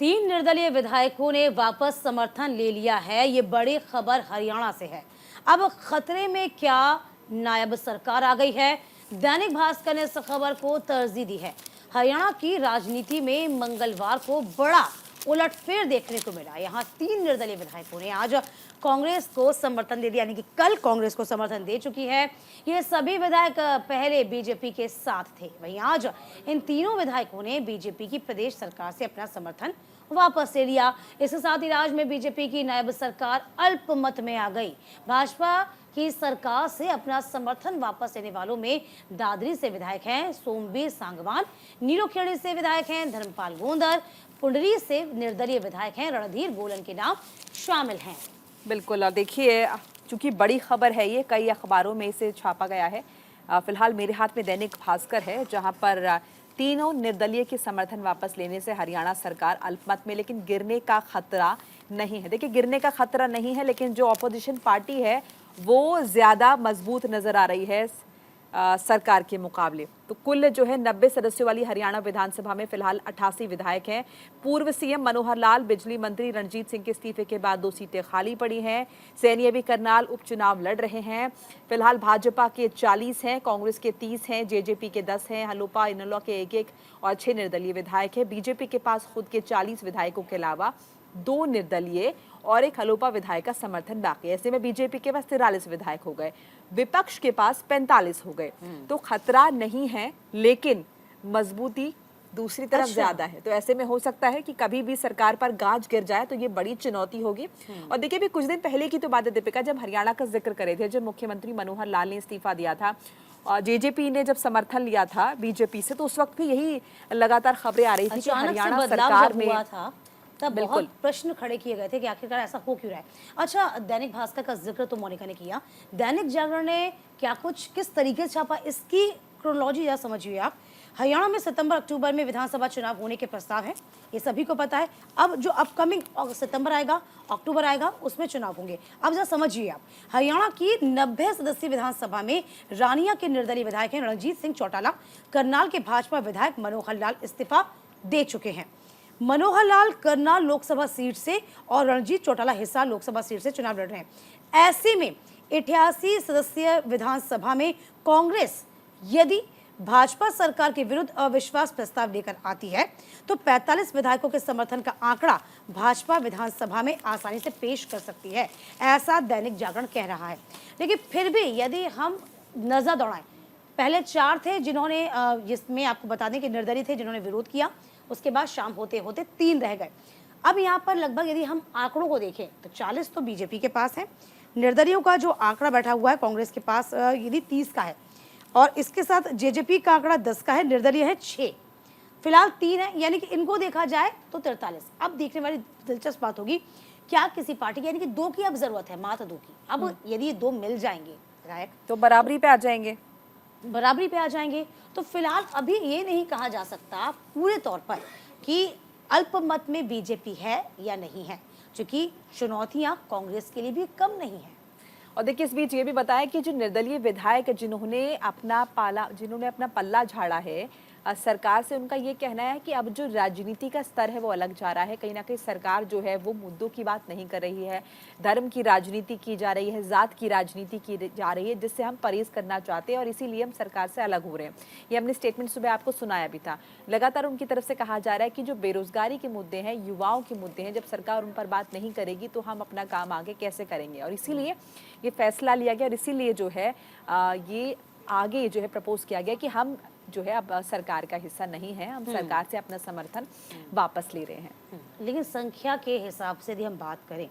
3 निर्दलीय विधायकों ने वापस समर्थन ले लिया है। ये बड़ी खबर हरियाणा से है। अब खतरे में क्या नायब सरकार आ गई है? दैनिक भास्कर ने इस खबर को तरजीह दी है। हरियाणा की राजनीति में मंगलवार को बड़ा उलटफेर देखने को मिला। यहाँ 3 निर्दलीय विधायकों ने आज कांग्रेस को समर्थन दे दिया, यानी कि कल कांग्रेस को समर्थन दे चुकी है। ये सभी विधायक पहले बीजेपी के साथ थे। वहीं आज इन तीनों विधायकों ने बीजेपी की प्रदेश सरकार से अपना समर्थन वापस ले लिया। इसके साथ ही राज्य में बीजेपी की नायब सरकार अल्पमत में आ गई। भाजपा की सरकार से अपना समर्थन वापस लेने वालों में दादरी से विधायक हैं सोमवीर सांगवान, नीलोखेड़ी से विधायक हैं धर्मपाल गोंदर, पुंडरी से निर्दलीय विधायक हैं रणधीर गोलन के नाम शामिल हैं। बिल्कुल। और देखिए, चूंकि बड़ी खबर है ये, कई अखबारों में इसे छापा गया है। फिलहाल मेरे हाथ में दैनिक भास्कर है, जहां पर तीनों निर्दलीय के समर्थन वापस लेने से हरियाणा सरकार अल्पमत में, लेकिन गिरने का खतरा नहीं है। देखिए, गिरने का खतरा नहीं है, लेकिन जो ऑपोजिशन पार्टी है वो ज्यादा मजबूत नजर आ रही है। सरकार के मुकाबले। तो कुल जो है 90 सदस्यों वाली हरियाणा विधानसभा में फिलहाल 88 विधायक हैं। पूर्व सीएम मनोहर लाल, बिजली मंत्री रणजीत सिंह के इस्तीफे के बाद 2 सीटें खाली पड़ी हैं। सैनी अभी करनाल उपचुनाव लड़ रहे हैं। फिलहाल भाजपा के 40 हैं, कांग्रेस के 30 हैं, जेजेपी के 10 हैं, हलोपा इनेलो के 1-1 और 6 निर्दलीय विधायक हैं। बीजेपी के पास खुद के 40 विधायकों के अलावा 2 निर्दलीय और 1 हलोपा विधायक का समर्थन बाकी है। ऐसे में बीजेपी के पास 43 विधायक हो गए, विपक्ष के पास 45 हो गए। तो खतरा नहीं है, लेकिन मजबूती दूसरी तरफ ज्यादा है। तो ऐसे में हो सकता है कि कभी भी सरकार पर गाज गिर जाए तो ये बड़ी चुनौती होगी। और देखिए, भी कुछ दिन पहले की तो बात है दीपिका, जब हरियाणा का जिक्र करे थे, जब मुख्यमंत्री मनोहर लाल ने इस्तीफा दिया था और जेजेपी ने जब समर्थन लिया था बीजेपी से, तो उस वक्त भी यही लगातार खबरें आ रही थी कि हरियाणा सरकार में हुआ था, तब बहुत प्रश्न खड़े किए गए थे कि आखिरकार ऐसा हो क्यों रहा है। अच्छा, दैनिक भास्कर का जिक्र तो मोनिका ने किया, दैनिक जागरण ने क्या कुछ किस तरीके से छापा, इसकी क्रोनोलॉजी या समझिए आप। हरियाणा में सितंबर अक्टूबर में विधानसभा चुनाव होने के प्रस्ताव है, ये सभी को पता है। अब जो अपकमिंग सितंबर आएगा, अक्टूबर आएगा, उसमें चुनाव होंगे। अब जरा समझिए आप, हरियाणा की 90 सदस्यीय विधानसभा में रानिया के निर्दलीय विधायक हैं रणजीत सिंह चौटाला, करनाल के भाजपा विधायक मनोहर लाल इस्तीफा दे चुके हैं। मनोहर लाल करनाल लोकसभा सीट से और रणजीत चौटाला हिसार लोकसभा सीट से चुनाव लड़ रहे हैं। ऐसे में 88 सदस्यीय विधानसभा में कांग्रेस यदि भाजपा सरकार के विरुद्ध अविश्वास प्रस्ताव लेकर आती है तो 45 विधायकों के समर्थन का आंकड़ा भाजपा विधानसभा में आसानी से पेश कर सकती है, ऐसा दैनिक जागरण कह रहा है। लेकिन फिर भी यदि हम नजर दौड़ाएं, पहले 4 थे जिन्होंने, जिसमें आपको बता दें कि निर्दलीय थे जिन्होंने विरोध किया, उसके बाद शाम होते होते 3 रह गए। अब यहाँ पर लगभग यदि हम आंकड़ों को देखें तो 40 तो बीजेपी के पास है, निर्दलीयों का जो आंकड़ा बैठा हुआ है कांग्रेस के पास यदि 30 का है, और इसके साथ जेजेपी का आंकड़ा 10 का है, निर्दलीय है 6, फिलहाल 3 है, यानी कि इनको देखा जाए तो 43। अब देखने वाली दिलचस्प बात होगी, क्या किसी पार्टी की, यानी कि 2 की अब जरूरत है, मात्र 2 की। अब यदि ये 2 मिल जाएंगे विधायक तो बराबरी पे आ जाएंगे, तो फिलहाल अभी ये नहीं कहा जा सकता पूरे तौर पर कि अल्पमत में बीजेपी है या नहीं है, क्योंकि चुनौतियां कांग्रेस के लिए भी कम नहीं है। और देखिए, इस बीच ये भी बताया कि जो निर्दलीय विधायक जिन्होंने अपना पल्ला झाड़ा है सरकार से, उनका ये कहना है कि अब जो राजनीति का स्तर है वो अलग जा रहा है। कहीं ना कहीं सरकार जो है वो मुद्दों की बात नहीं कर रही है, धर्म की राजनीति की जा रही है, जात की राजनीति की जा रही है, जिससे हम परहेज करना चाहते हैं और इसीलिए हम सरकार से अलग हो रहे हैं। ये हमने स्टेटमेंट सुबह आपको सुनाया भी था। लगातार उनकी तरफ से कहा जा रहा है कि जो बेरोजगारी के मुद्दे हैं, युवाओं के मुद्दे हैं, जब सरकार उन पर बात नहीं करेगी तो हम अपना काम आगे कैसे करेंगे। और इसीलिए ये फैसला लिया गया और इसीलिए जो है ये आगे जो है प्रपोज किया गया कि हम जो है अब सरकार का हिस्सा नहीं है, हम सरकार से अपना समर्थन वापस ले रहे हैं। लेकिन संख्या के हिसाब से यदि हम बात करें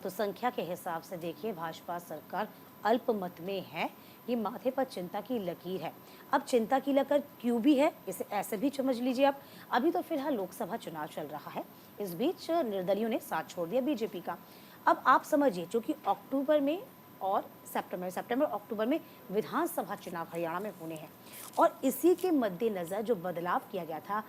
तो संख्या के हिसाब से देखिए भाजपा सरकार अल्पमत में है, ये माथे पर चिंता की लकीर है। अब चिंता की लकीर क्यों भी है, इसे ऐसे भी समझ लीजिए आप। अभी तो फिलहाल लोकसभा चुनाव चल रहा है, इस बीच निर्दलियों ने साथ छोड़ दिया बीजेपी का। अब आप समझिए, जो कि अक्टूबर में और सितंबर अक्टूबर में विधानसभा चुनाव हरियाणा में होने हैं, और इसी के मद्देनजर जो बदलाव किया गया था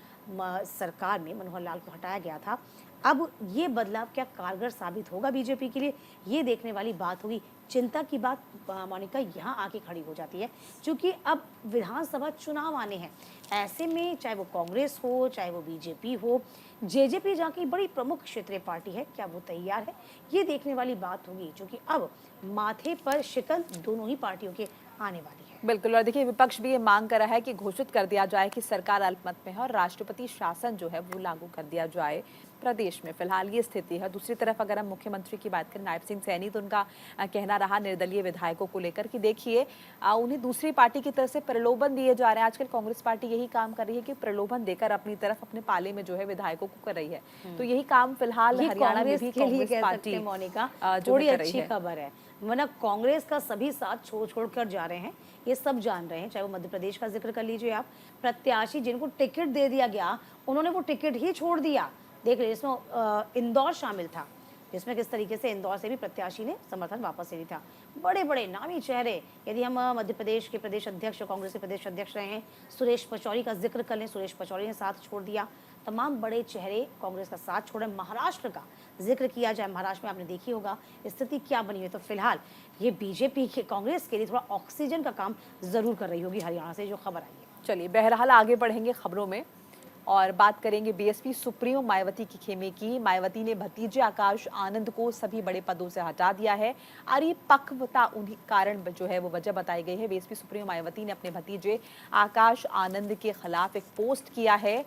सरकार में, मनोहर लाल को हटाया गया था, अब ये बदलाव क्या कारगर साबित होगा बीजेपी के लिए, ये देखने वाली बात होगी। चिंता की बात मोनिका यहाँ आके खड़ी हो जाती है, क्योंकि अब विधानसभा चुनाव आने हैं। ऐसे में चाहे वो कांग्रेस हो, चाहे वो बीजेपी हो, जेजेपी जहाँ की बड़ी प्रमुख क्षेत्रीय पार्टी है, क्या वो तैयार है, ये देखने वाली बात होगी, क्योंकि अब माथे पर शिकन दोनों ही पार्टियों के आने वाली है। बिल्कुल। और देखिए, विपक्ष भी ये मांग कर रहा है कि घोषित कर दिया जाए कि सरकार अल्पमत में है और राष्ट्रपति शासन जो है वो लागू कर दिया जाए प्रदेश में। फिलहाल ये स्थिति है। दूसरी तरफ अगर हम मुख्यमंत्री की बात करें, नायब सिंह सैनी, तो उनका कहना रहा निर्दलीय विधायकों को लेकर कि देखिए उन्हें दूसरी पार्टी की तरफ से प्रलोभन दिए जा रहे हैं। आजकल कांग्रेस पार्टी यही काम कर रही है कि प्रलोभन देकर अपनी तरफ, अपने पाले में जो है विधायकों को कर रही है। तो यही काम फिलहाल हरियाणा में भी कांग्रेस पार्टी मोनिका थोड़ी अच्छी खबर है, वरना कांग्रेस का सभी साथ छोड़ कर जा रहे हैं, ये सब जान रहे हैं। चाहे वो मध्य प्रदेश का जिक्र कर लीजिए आप, प्रत्याशी जिनको टिकट दे दिया गया उन्होंने वो टिकट ही छोड़ दिया। देख रहे, इसमें इंदौर शामिल था, जिसमें किस तरीके से इंदौर से भी प्रत्याशी ने समर्थन वापस ले लिया था। बड़े बड़े नामी चेहरे, यदि हम मध्य प्रदेश के प्रदेश अध्यक्ष, कांग्रेस के प्रदेश अध्यक्ष रहे हैं, सुरेश पचौरी का जिक्र कर लें, सुरेश पचौरी ने साथ छोड़ दिया। तमाम बड़े चेहरे कांग्रेस का साथ छोड़े। महाराष्ट्र का जिक्र किया जाए, महाराष्ट्र में आपने देखी होगा स्थिति क्या बनी है। तो फिलहाल ये बीजेपी के कांग्रेस के लिए थोड़ा ऑक्सीजन का काम जरूर कर रही होगी हरियाणा से जो खबर आई है। चलिए बहरहाल आगे बढ़ेंगे खबरों में और बात करेंगे बीएसपी सुप्रीमो मायावती के खेमे की। मायावती ने भतीजे आकाश आनंद को सभी बड़े पदों से हटा दिया है। अरिपक्वता उन्हीं कारण जो है वो वजह बताई गई है। बीएसपी सुप्रीमो मायावती ने अपने भतीजे आकाश आनंद के खिलाफ एक पोस्ट किया है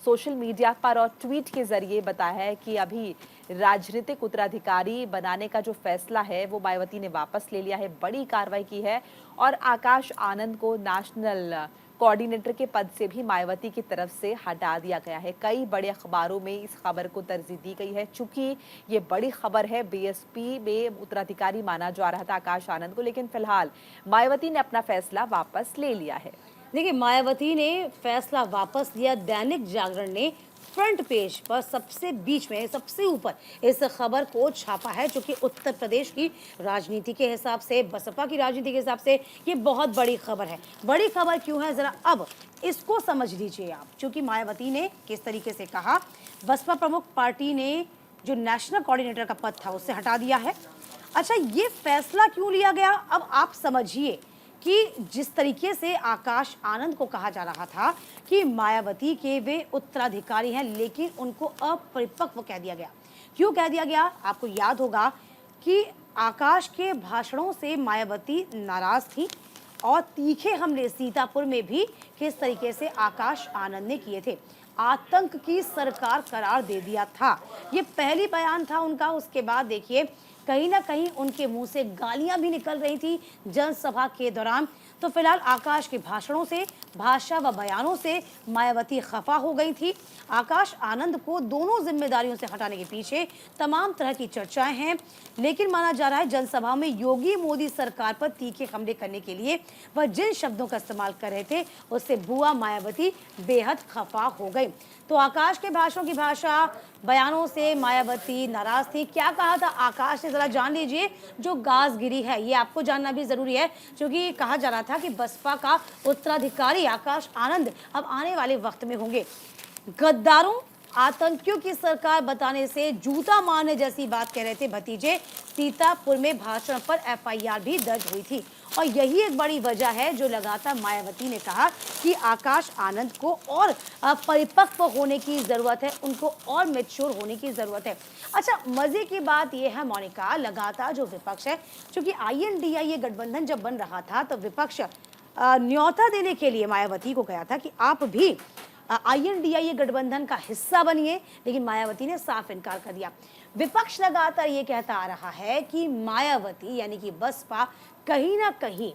सोशल मीडिया पर और ट्वीट के जरिए बताया है कि अभी राजनीतिक उत्तराधिकारी बनाने का जो फैसला है वो मायावती ने वापस ले लिया है। बड़ी कार्रवाई की है और आकाश आनंद को नेशनल कोऑर्डिनेटर के पद से भी मायावती की तरफ से हटा दिया गया है। कई बड़े अखबारों में इस खबर को तरजीह दी गई है। चूंकि ये बड़ी खबर है, बीएसपी में उत्तराधिकारी माना जा रहा था आकाश आनंद को, लेकिन फिलहाल मायावती ने अपना फैसला वापस ले लिया है। देखिए, मायावती ने फैसला वापस लिया। दैनिक जागरण ने फ्रंट पेज पर सबसे बीच में, सबसे ऊपर इस खबर को छापा है, जो कि उत्तर प्रदेश की राजनीति के हिसाब से, बसपा की राजनीति के हिसाब से ये बहुत बड़ी खबर है। बड़ी खबर क्यों है, जरा अब इसको समझ लीजिए आप। क्योंकि मायावती ने किस तरीके से कहा, बसपा प्रमुख पार्टी ने जो नेशनल कोऑर्डिनेटर का पद था उससे हटा दिया है। अच्छा, ये फैसला क्यों लिया गया, अब आप समझिए कि जिस तरीके से आकाश आनंद को कहा जा रहा था कि मायावती के वे उत्तराधिकारी हैं, लेकिन उनको अपरिपक्व कह दिया गया। क्यों कह दिया गया, आपको याद होगा कि आकाश के भाषणों से मायावती नाराज थी और तीखे हमले सीतापुर में भी किस तरीके से आकाश आनंद ने किए थे। आतंक की सरकार करार दे दिया था, ये पहली बयान था उनका। उसके बाद देखिए कहीं ना कहीं उनके मुंह से गालियां भी निकल रही थी जनसभा के दौरान। तो फिलहाल आकाश के भाषणों से, भाषा व बयानों से मायावती खफा हो गई थी। आकाश आनंद को दोनों जिम्मेदारियों से हटाने के पीछे तमाम तरह की चर्चाएं हैं, लेकिन माना जा रहा है जनसभा में योगी मोदी सरकार पर तीखे हमले करने के लिए वह जिन शब्दों का इस्तेमाल कर रहे थे उससे बुआ मायावती बेहद खफा हो गई। तो आकाश के भाषणों की भाषा, बयानों से मायावती नाराज थी। क्या कहा था आकाश ने, जरा जान लीजिए। जो गाजगिरी है ये आपको जानना भी जरूरी है, क्योंकि कहा जा रहा था कि बसपा का उत्तराधिकारी आकाश आनंद अब आने वाले वक्त में होंगे। गद्दारों, आतंकियों की सरकार बताने से जूता मारने जैसी बात कह रहे थे भतीजे। सीतापुर में भाषण पर एफआईआर भी दर्ज हुई थी और यही एक बड़ी वजह है जो लगातार मायावती ने कहा कि आकाश आनंद को और परिपक्व होने की जरूरत है, उनको और मैच्योर होने की जरूरत है। अच्छा, मजे की बात यह है मोनिका, लगातार जो विपक्ष है, क्योंकि INDA गठबंधन जब बन रहा था तो विपक्ष न्योता देने के लिए मायावती को कहा था कि आप भी INDA गठबंधन का हिस्सा बनिए, लेकिन मायावती ने साफ इनकार कर दिया। विपक्ष लगातार ये कहता आ रहा है कि मायावती यानी कि बसपा कहीं ना कहीं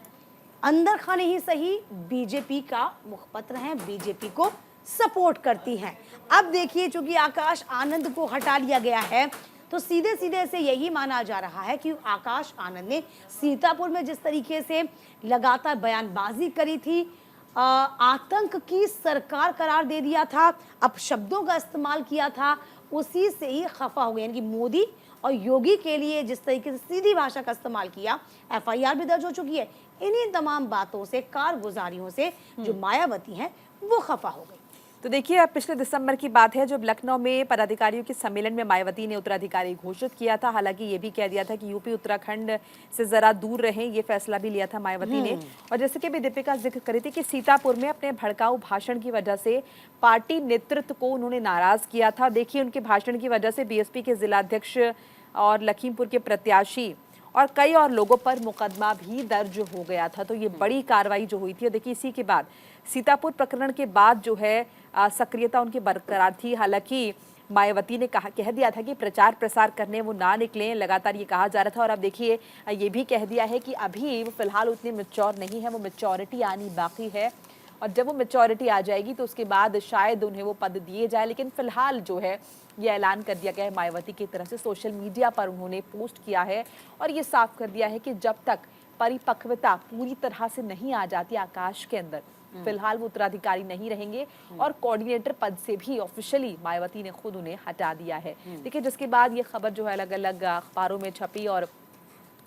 अंदर खाने ही सही बीजेपी का मुखपत्र है, बीजेपी को सपोर्ट करती हैं। अब देखिए, चूंकि आकाश आनंद को हटा लिया गया है तो सीधे सीधे से यही माना जा रहा है कि आकाश आनंद ने सीतापुर में जिस तरीके से लगातार बयानबाजी करी थी, आतंक की सरकार करार दे दिया था, अब शब्दों का इस्तेमाल किया था, उसी से ही खफा हो गए। यानी कि मोदी और योगी के लिए जिस तरीके से सीधी भाषा का इस्तेमाल किया, एफआईआर भी दर्ज हो चुकी है। इन्हीं तमाम बातों से, कारगुजारियों से जो मायावती हैं वो खफा हो गई। तो देखिए, अब पिछले दिसंबर की बात है जब लखनऊ में पदाधिकारियों के सम्मेलन में मायावती ने उत्तराधिकारी घोषित किया था। हालांकि ये भी कह दिया था कि यूपी उत्तराखंड से जरा दूर रहें, ये फैसला भी लिया था मायावती ने। और जैसे कि भी दीपिका जिक्र करी थी कि सीतापुर में अपने भड़काऊ भाषण की वजह से पार्टी नेतृत्व को उन्होंने नाराज किया था। देखिए, उनके भाषण की वजह से बीएसपी के जिलाध्यक्ष और लखीमपुर के प्रत्याशी और कई और लोगों पर मुकदमा भी दर्ज हो गया था। तो ये बड़ी कार्रवाई जो हुई थी। और देखिए, इसी के बाद सीतापुर प्रकरण के बाद जो है सक्रियता उनकी बरकरार थी। हालांकि मायावती ने कह दिया था कि प्रचार प्रसार करने वो ना निकलें, लगातार ये कहा जा रहा था। और अब देखिए, ये भी कह दिया है कि अभी वो फिलहाल उतने मैच्योर नहीं है, वो मैच्योरिटी आनी बाकी है और जब वो मैच्योरिटी आ जाएगी तो उसके बाद शायद उन्हें वो पद दिए जाए। लेकिन फिलहाल जो है ये ऐलान कर दिया गया है मायावती की तरफ से, सोशल मीडिया पर उन्होंने पोस्ट किया है और ये साफ कर दिया है कि जब तक परिपक्वता पूरी तरह से नहीं आ जाती आकाश के अंदर, फिलहाल वो उत्तराधिकारी नहीं रहेंगे और कोऑर्डिनेटर पद से भी ऑफिशियली मायावती ने खुद उन्हें हटा दिया है। देखिए, जिसके बाद ये खबर जो है अलग अलग अखबारों में छपी और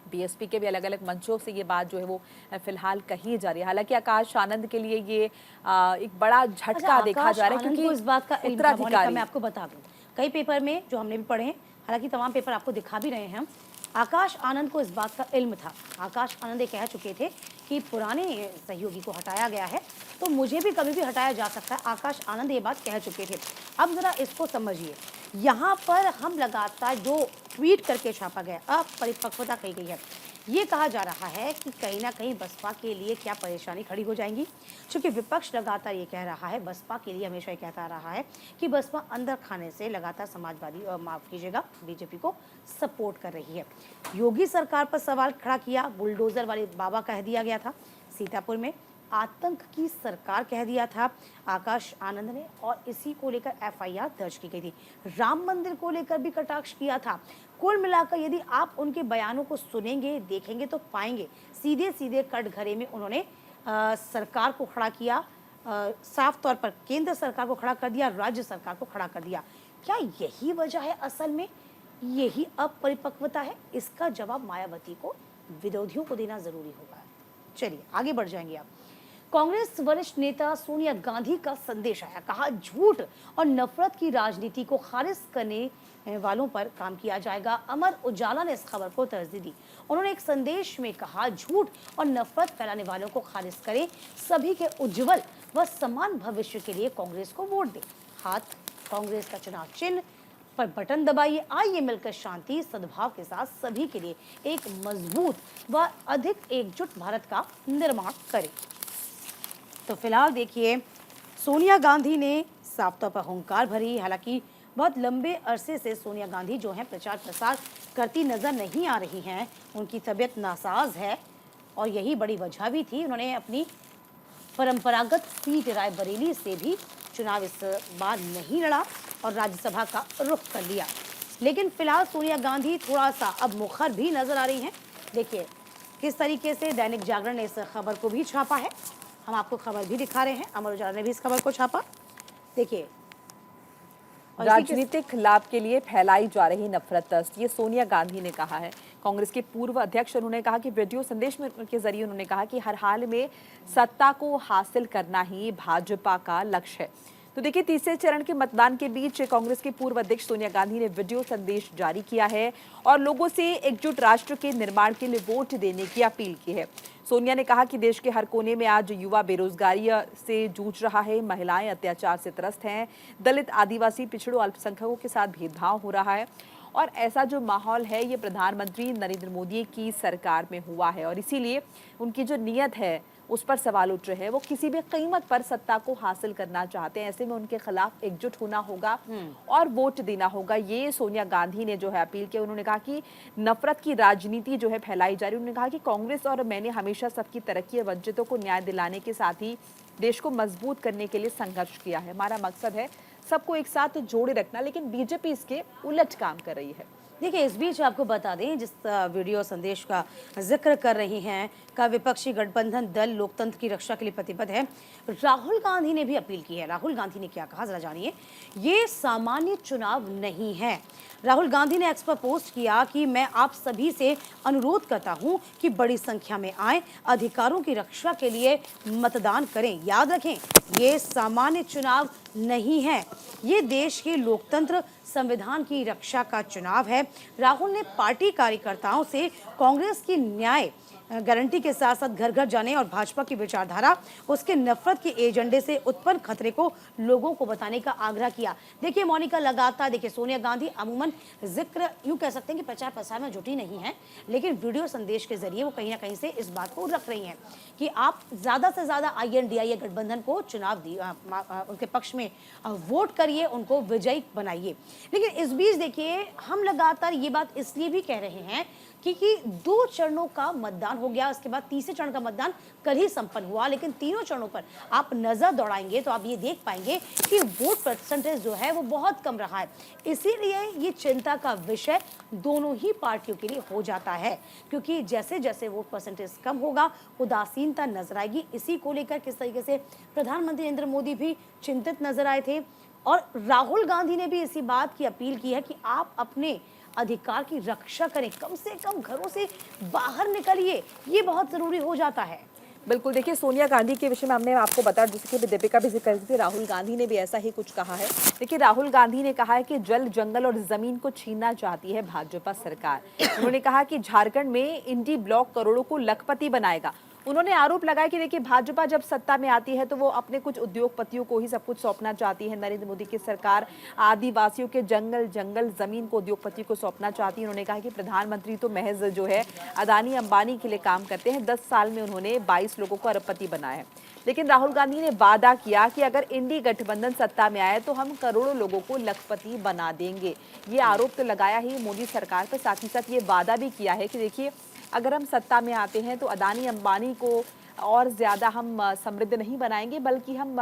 बीएसपी के भी अलग अलग मंचों से ये बात जो है वो फिलहाल कही जा रही है। हालांकि आकाश आनंद के लिए ये एक बड़ा झटका देखा जा रहा है, क्योंकि इस बात का इल्म था, मोनिका, मैं आपको बता दूं, कई पेपर में जो हमने भी पढ़े हैं, हालांकि तमाम पेपर आपको दिखा भी रहे हैं हम, आकाश आनंद को इस बात का इल्म था। आकाश आनंद ये कह चुके थे कि पुराने सहयोगी को हटाया गया है तो मुझे भी कभी भी हटाया जा सकता है। आकाश आनंद ये बात कह चुके थे। अब जरा इसको समझिए, यहाँ पर हम लगातार जो ट्वीट करके छापा गया, अपरिपक्वता कही गई है। ये कहा जा रहा है कि कहीं ना कहीं बसपा के लिए क्या परेशानी खड़ी हो जाएंगी, क्योंकि विपक्ष लगातार ये कह रहा है, बसपा के लिए हमेशा ये कहता रहा है कि बसपा अंदर खाने से लगातार समाजवादी और माफ कीजिएगा बीजेपी को सपोर्ट कर रही है। योगी सरकार पर सवाल खड़ा किया, बुलडोजर वाले बाबा कह दिया गया था, सीतापुर में आतंक की सरकार कह दिया था आकाश आनंद ने, और इसी को लेकर एफआईआर दर्ज की गई थी। राम मंदिर को लेकर भी कटाक्ष किया था। कुल मिलाकर यदि आप उनके बयानों को सुनेंगे, देखेंगे तो पाएंगे सीधे सीधे कटघरे में उन्होंने सरकार को खड़ा किया, साफ तौर पर केंद्र सरकार को खड़ा कर दिया, राज्य सरकार को खड़ा कर दिया। क्या यही वजह है असल में, यही अपरिपक्वता है? इसका जवाब मायावती को, विरोधियों को देना जरूरी होगा। चलिए आगे बढ़ जाएंगे आप। कांग्रेस वरिष्ठ नेता सोनिया गांधी का संदेश आया, कहा झूठ और नफरत की राजनीति को खारिज करने वालों पर काम किया जाएगा। अमर उजाला ने इस खबर को तरजीह दी। उन्होंने एक संदेश में कहा, झूठ और नफरत फैलाने वालों को खारिज करें, सभी के उज्जवल व समान भविष्य के लिए कांग्रेस को वोट दें। हाथ कांग्रेस का चुनाव चिन्ह पर बटन दबाइए, आइए मिलकर शांति सद्भाव के साथ सभी के लिए एक मजबूत व अधिक एकजुट भारत का निर्माण करें। तो फिलहाल देखिए, सोनिया गांधी ने साफ तौर पर हुंकार भरी। हालांकि बहुत लंबे अरसे से सोनिया गांधी जो है प्रचार प्रसार करती नजर नहीं आ रही हैं, उनकी तबीयत नासाज है और यही बड़ी वजह भी थी। उन्होंने अपनी परंपरागत सीट रायबरेली से भी चुनाव इस बार नहीं लड़ा और राज्यसभा का रुख कर लिया। लेकिन फिलहाल सोनिया गांधी थोड़ा सा अब मुखर भी नजर आ रही हैं। देखिए किस तरीके से दैनिक जागरण ने इस खबर को भी छापा है, हम आपको खबर भी दिखा रहे हैं, अमर उजाला ने भी इस खबर को छापा। देखिए, राजनीतिक लाभ के लिए फैलाई जा रही नफरत, ये सोनिया गांधी ने कहा है। कांग्रेस के पूर्व अध्यक्ष, उन्होंने कहा कि वीडियो संदेश में के जरिए उन्होंने कहा कि हर हाल में सत्ता को हासिल करना ही भाजपा का लक्ष्य है। तो देखिए, तीसरे चरण के मतदान के बीच कांग्रेस के पूर्व अध्यक्ष सोनिया गांधी ने वीडियो संदेश जारी किया है और लोगों से एकजुट राष्ट्र के निर्माण के लिए वोट देने की अपील की है। सोनिया ने कहा कि देश के हर कोने में आज युवा बेरोजगारी से जूझ रहा है, महिलाएं अत्याचार से त्रस्त हैं, दलित, आदिवासी, पिछड़ों, अल्पसंख्यकों के साथ भेदभाव हो रहा है और ऐसा जो माहौल है ये प्रधानमंत्री नरेंद्र मोदी की सरकार में हुआ है और इसीलिए उनकी जो नीयत है उस पर सवाल उठ रहे हैं। वो किसी भी कीमत पर सत्ता को हासिल करना चाहते हैं, ऐसे में उनके खिलाफ एकजुट होना होगा और वोट देना होगा। ये सोनिया गांधी ने जो है अपील की। उन्होंने कहा कि नफरत की राजनीति जो है फैलाई जा रही है। उन्होंने कहा कि कांग्रेस और मैंने हमेशा सबकी तरक्की और वंचितों को न्याय दिलाने के साथ ही देश को मजबूत करने के लिए संघर्ष किया है। हमारा मकसद है सबको एक साथ जोड़े रखना, लेकिन बीजेपी इसके उलट काम कर रही है। देखिए, इस बीच आपको बता दें, जिस वीडियो संदेश का जिक्र कर रही हैं का विपक्षी गठबंधन दल लोकतंत्र की रक्षा के लिए प्रतिबद्ध है, राहुल गांधी ने भी अपील की है। राहुल गांधी ने क्या कहा, जरा जानिए। ये सामान्य चुनाव नहीं है। राहुल गांधी ने एक्स पर पोस्ट किया कि मैं आप सभी से अनुरोध करता हूं कि बड़ी संख्या में आए, अधिकारों की रक्षा के लिए मतदान करें। याद रखें, ये सामान्य चुनाव नहीं है, ये देश के लोकतंत्र संविधान की रक्षा का चुनाव है। राहुल ने पार्टी कार्यकर्ताओं से कांग्रेस की न्याय गारंटी के साथ साथ घर घर जाने और भाजपा की विचारधारा, उसके नफरत के एजेंडे से उत्पन्न खतरे को लोगों को बताने का आग्रह किया। देखिए मोनिका, लगातार देखिए सोनिया गांधी अमूमन जिक्र यूं कह सकते हैं कि प्रचार प्रसार में जुटी नहीं है, लेकिन वीडियो संदेश के जरिए वो कहीं ना कहीं से इस बात को रख रही हैं कि आप ज्यादा से ज्यादा INDIA गठबंधन को चुनाव उनके पक्ष में वोट करिए, उनको विजयी बनाइए। लेकिन इस बीच देखिए, हम लगातार ये बात इसलिए भी कह रहे हैं क्योंकि 2 चरणों का मतदान हो गया, उसके बाद तीसरे चरण का मतदान कल ही संपन्न हुआ, लेकिन तीनों चरणों पर आप नजर दौड़ाएंगे तो आप ये देख पाएंगे कि वोट परसेंटेज जो है वो बहुत कम रहा है। इसीलिए ये चिंता का विषय दोनों ही पार्टियों के लिए हो जाता है, क्योंकि जैसे जैसे वोट परसेंटेज कम होगा उदासीनता नजर आएगी। इसी को लेकर किस तरीके से प्रधानमंत्री नरेंद्र मोदी भी चिंतित नजर आए थे और राहुल गांधी ने भी इसी बात की अपील की है कि आप अपने अधिकार की रक्षा करें, कम से कम घरों से बाहर निकलिए, ये बहुत जरूरी हो जाता है। बिल्कुल, देखिए सोनिया गांधी के विषय में हमने आपको बताया, जैसे कि दीपिका भी जिक्र करती थी, राहुल गांधी ने भी ऐसा ही कुछ कहा है। देखिए राहुल गांधी ने कहा है कि जल, जंगल और जमीन को छीनना चाहती है भाजपा सरकार। उन्होंने कहा कि झारखंड में इंडी ब्लॉक करोड़ों को लखपति बनाएगा। उन्होंने आरोप लगाया कि देखिए भाजपा जब सत्ता में आती है तो वो अपने कुछ उद्योगपतियों को ही सब कुछ सौंपना चाहती है। नरेंद्र मोदी की सरकार आदिवासियों के जंगल जमीन को उद्योगपतियों को सौंपना चाहती है। उन्होंने कहा कि प्रधानमंत्री तो महज जो है अदानी अंबानी के लिए काम करते हैं। 10 साल में उन्होंने 22 लोगों को अरबपति बनाया है। लेकिन राहुल गांधी ने वादा किया कि अगर इंडी गठबंधन सत्ता में आए तो हम करोड़ों लोगों को लखपति बना देंगे। ये आरोप तो लगाया ही मोदी सरकार पर, साथ ही साथ ये वादा भी किया है कि देखिए अगर हम सत्ता में आते हैं तो अदानी अंबानी को और ज्यादा हम समृद्ध नहीं बनाएंगे, बल्कि हम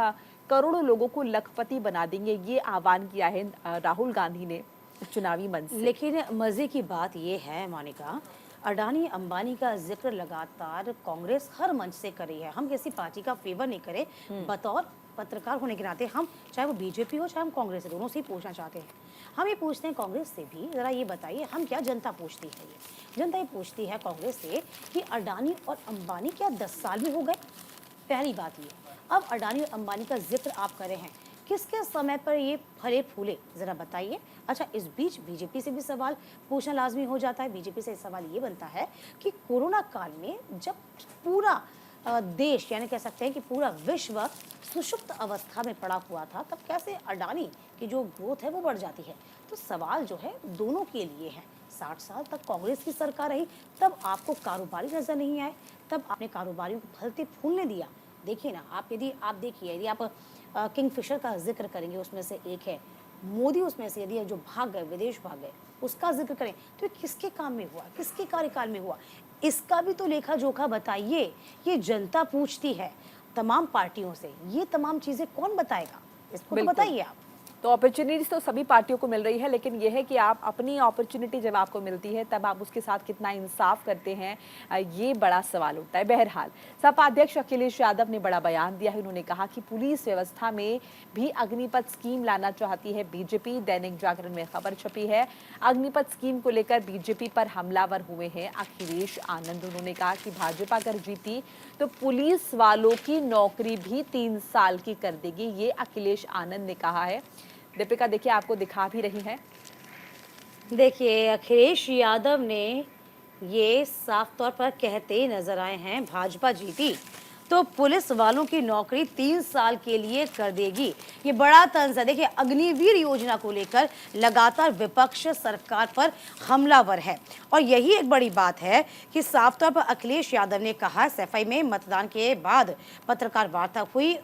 करोड़ों लोगों को लखपति बना देंगे। ये आह्वान किया है राहुल गांधी ने चुनावी मंच से। लेकिन मजे की बात ये है मोनिका, अडानी अंबानी का जिक्र लगातार कांग्रेस हर मंच से कर रही है। हम किसी पार्टी का फेवर नहीं करें, बतौर पत्रकार होने के नाते हम, चाहे वो बीजेपी हो चाहे हम कांग्रेस है, दोनों से ही पूछना चाहते हैं। हम ये पूछते हैं कांग्रेस से भी, जरा ये बताइए, हम क्या, जनता पूछती है, ये जनता ये पूछती है कांग्रेस से कि अडानी और अंबानी क्या 10 साल में हो गए? पहली बात ये। अब अडानी और अंबानी का जिक्र आप कर रहे हैं, किसके समय पर ये फले फूले, जरा बताइए। अच्छा, इस बीच बीजेपी से भी सवाल पूछना लाजमी हो जाता है। बीजेपी से सवाल ये बनता है कि कोरोना काल में जब पूरा देश, यानी कह सकते हैं कि पूरा विश्व सुषुप्त अवस्था में पड़ा हुआ था, तब कैसे अडानी की जो ग्रोथ है वो बढ़ जाती है? तो सवाल जो है दोनों के लिए है। 60 साल तक कांग्रेस की सरकार रही, तब आपको कारोबारी नजर नहीं आए, तब आपने कारोबारियों को फलते फूलने दिया। देखिए ना, आप यदि आप देखिए, यदि आप किंगफिशर का जिक्र करेंगे, उसमें से एक है मोदी, उसमें से यदि जो भाग गए, विदेश भाग गए, उसका जिक्र करें तो ये किसके काम में हुआ, किसके कार्यकाल में हुआ? इसका भी तो लेखा जोखा बताइए। ये जनता पूछती है तमाम पार्टियों से, ये तमाम चीजें कौन बताएगा? इसको तो बताइए आप। तो अपॉर्चुनिटीज तो सभी पार्टियों को मिल रही है, लेकिन यह है कि आप अपनी अपॉर्चुनिटी जब आपको मिलती है तब आप उसके साथ कितना इंसाफ करते हैं, ये बड़ा सवाल उठता है। बहरहाल सपा अध्यक्ष अखिलेश यादव ने बड़ा बयान दिया है। उन्होंने कहा कि पुलिस व्यवस्था में भी अग्निपथ स्कीम लाना चाहती है बीजेपी। दैनिक जागरण में खबर छपी है, अग्निपथ स्कीम को लेकर बीजेपी पर हमलावर हुए हैं अखिलेश आनंद। उन्होंने कहा कि भाजपा अगर जीती तो पुलिस वालों की नौकरी भी 3 साल की कर देगी, ये अखिलेश आनंद ने कहा है। दीपिका देखिए आपको दिखा भी रही है। देखिए अखिलेश यादव ने ये साफ तौर पर कहते नजर आए हैं, भाजपा जीती तो पुलिस वालों की नौकरी 3 साल के लिए कर देगी। ये बड़ा तंज है। देखिए अग्निवीर योजना को लेकर लगातार विपक्ष सरकार पर हमलावर है, और यही एक बड़ी बात है कि साफ तौर पर अखिलेश यादव ने कहा, सफाई में मतदान के बाद पत्रकार वार्ता हुई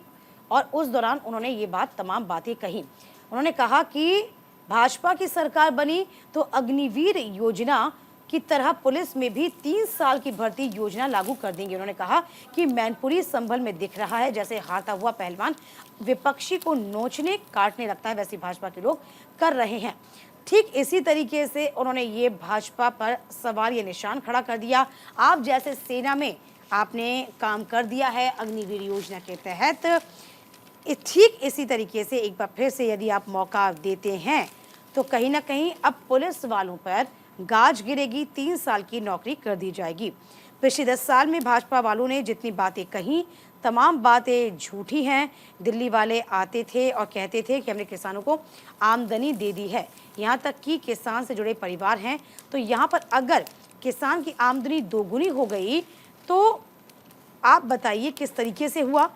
और उस दौरान उन्होंने ये बात, तमाम बातें कही। उन्होंने कहा कि भाजपा की सरकार बनी तो अग्निवीर योजना की तरह पुलिस में भी 3 साल की भर्ती योजना लागू कर देंगे। उन्होंने कहा कि मैनपुरी संभल में दिख रहा है जैसे हारता हुआ पहलवान विपक्षी को नोचने काटने लगता है, वैसे भाजपा के लोग कर रहे हैं। ठीक इसी तरीके से उन्होंने ये भाजपा पर सवाल, ये निशान खड़ा कर दिया, आप जैसे सेना में आपने काम कर दिया है अग्निवीर योजना के तहत। ठीक इसी तरीके से एक बार फिर से यदि आप मौका देते हैं तो कहीं ना कहीं अब पुलिस वालों पर गाज गिरेगी, 3 साल की नौकरी कर दी जाएगी। पिछले 10 साल में भाजपा वालों ने जितनी बातें कही, तमाम बातें झूठी हैं। दिल्ली वाले आते थे और कहते थे कि हमने किसानों को आमदनी दे दी है, यहाँ तक कि किसान से जुड़े परिवार हैं, तो यहाँ पर अगर किसान की आमदनी दोगुनी हो गई तो आप बताइए किस तरीके से हुआ।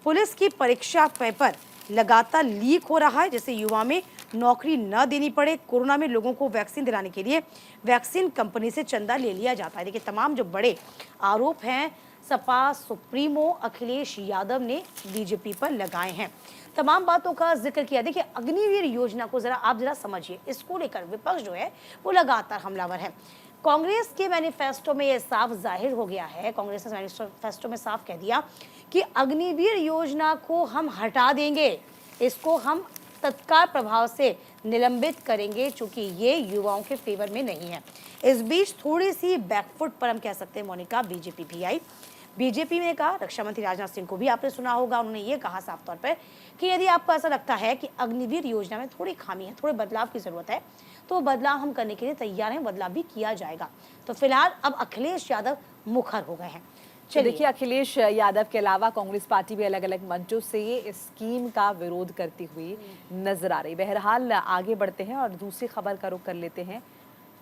पुलिस की परीक्षा पेपर लगातार लीक हो रहा है जिससे युवा में नौकरी न देनी पड़े। कोरोना में लोगों को वैक्सीन दिलाने के लिए वैक्सीन कंपनी से चंदा ले लिया जाता है। देखिए तमाम जो बड़े आरोप हैं सपा सुप्रीमो अखिलेश यादव ने बीजेपी पर लगाए हैं, तमाम बातों का जिक्र किया। देखिए अग्निवीर योजना को आप जरा समझिए, इसको लेकर विपक्ष जो है वो लगातार हमलावर है। कांग्रेस के मैनिफेस्टो में ये साफ जाहिर हो गया है, कांग्रेस ने मैनिफेस्टो में साफ कह दिया कि अग्निवीर योजना को हम हटा देंगे, इसको हम तत्काल प्रभाव से निलंबित करेंगे, चूंकि ये युवाओं के फेवर में नहीं है। इस बीच थोड़ी सी बैकफुट पर हम कह सकते हैं मोनिका, बीजेपी भी आई। बीजेपी ने कहा, रक्षा मंत्री राजनाथ सिंह को भी आपने सुना होगा, उन्होंने ये कहा साफ तौर पर कि यदि आपको ऐसा लगता है कि अग्निवीर योजना में थोड़ी खामी है, थोड़े बदलाव की जरूरत है, तो बदलाव हम करने के लिए तैयार हैं, बदलाव भी किया जाएगा। तो फिलहाल अब अखिलेश यादव मुखर हो गए हैं। तो देखिए, अखिलेश यादव के अलावा कांग्रेस पार्टी भी अलग अलग मंचों से इस स्कीम का विरोध करती हुई नजर आ रही। बहरहाल आगे बढ़ते हैं और दूसरी खबर का रुख कर लेते हैं।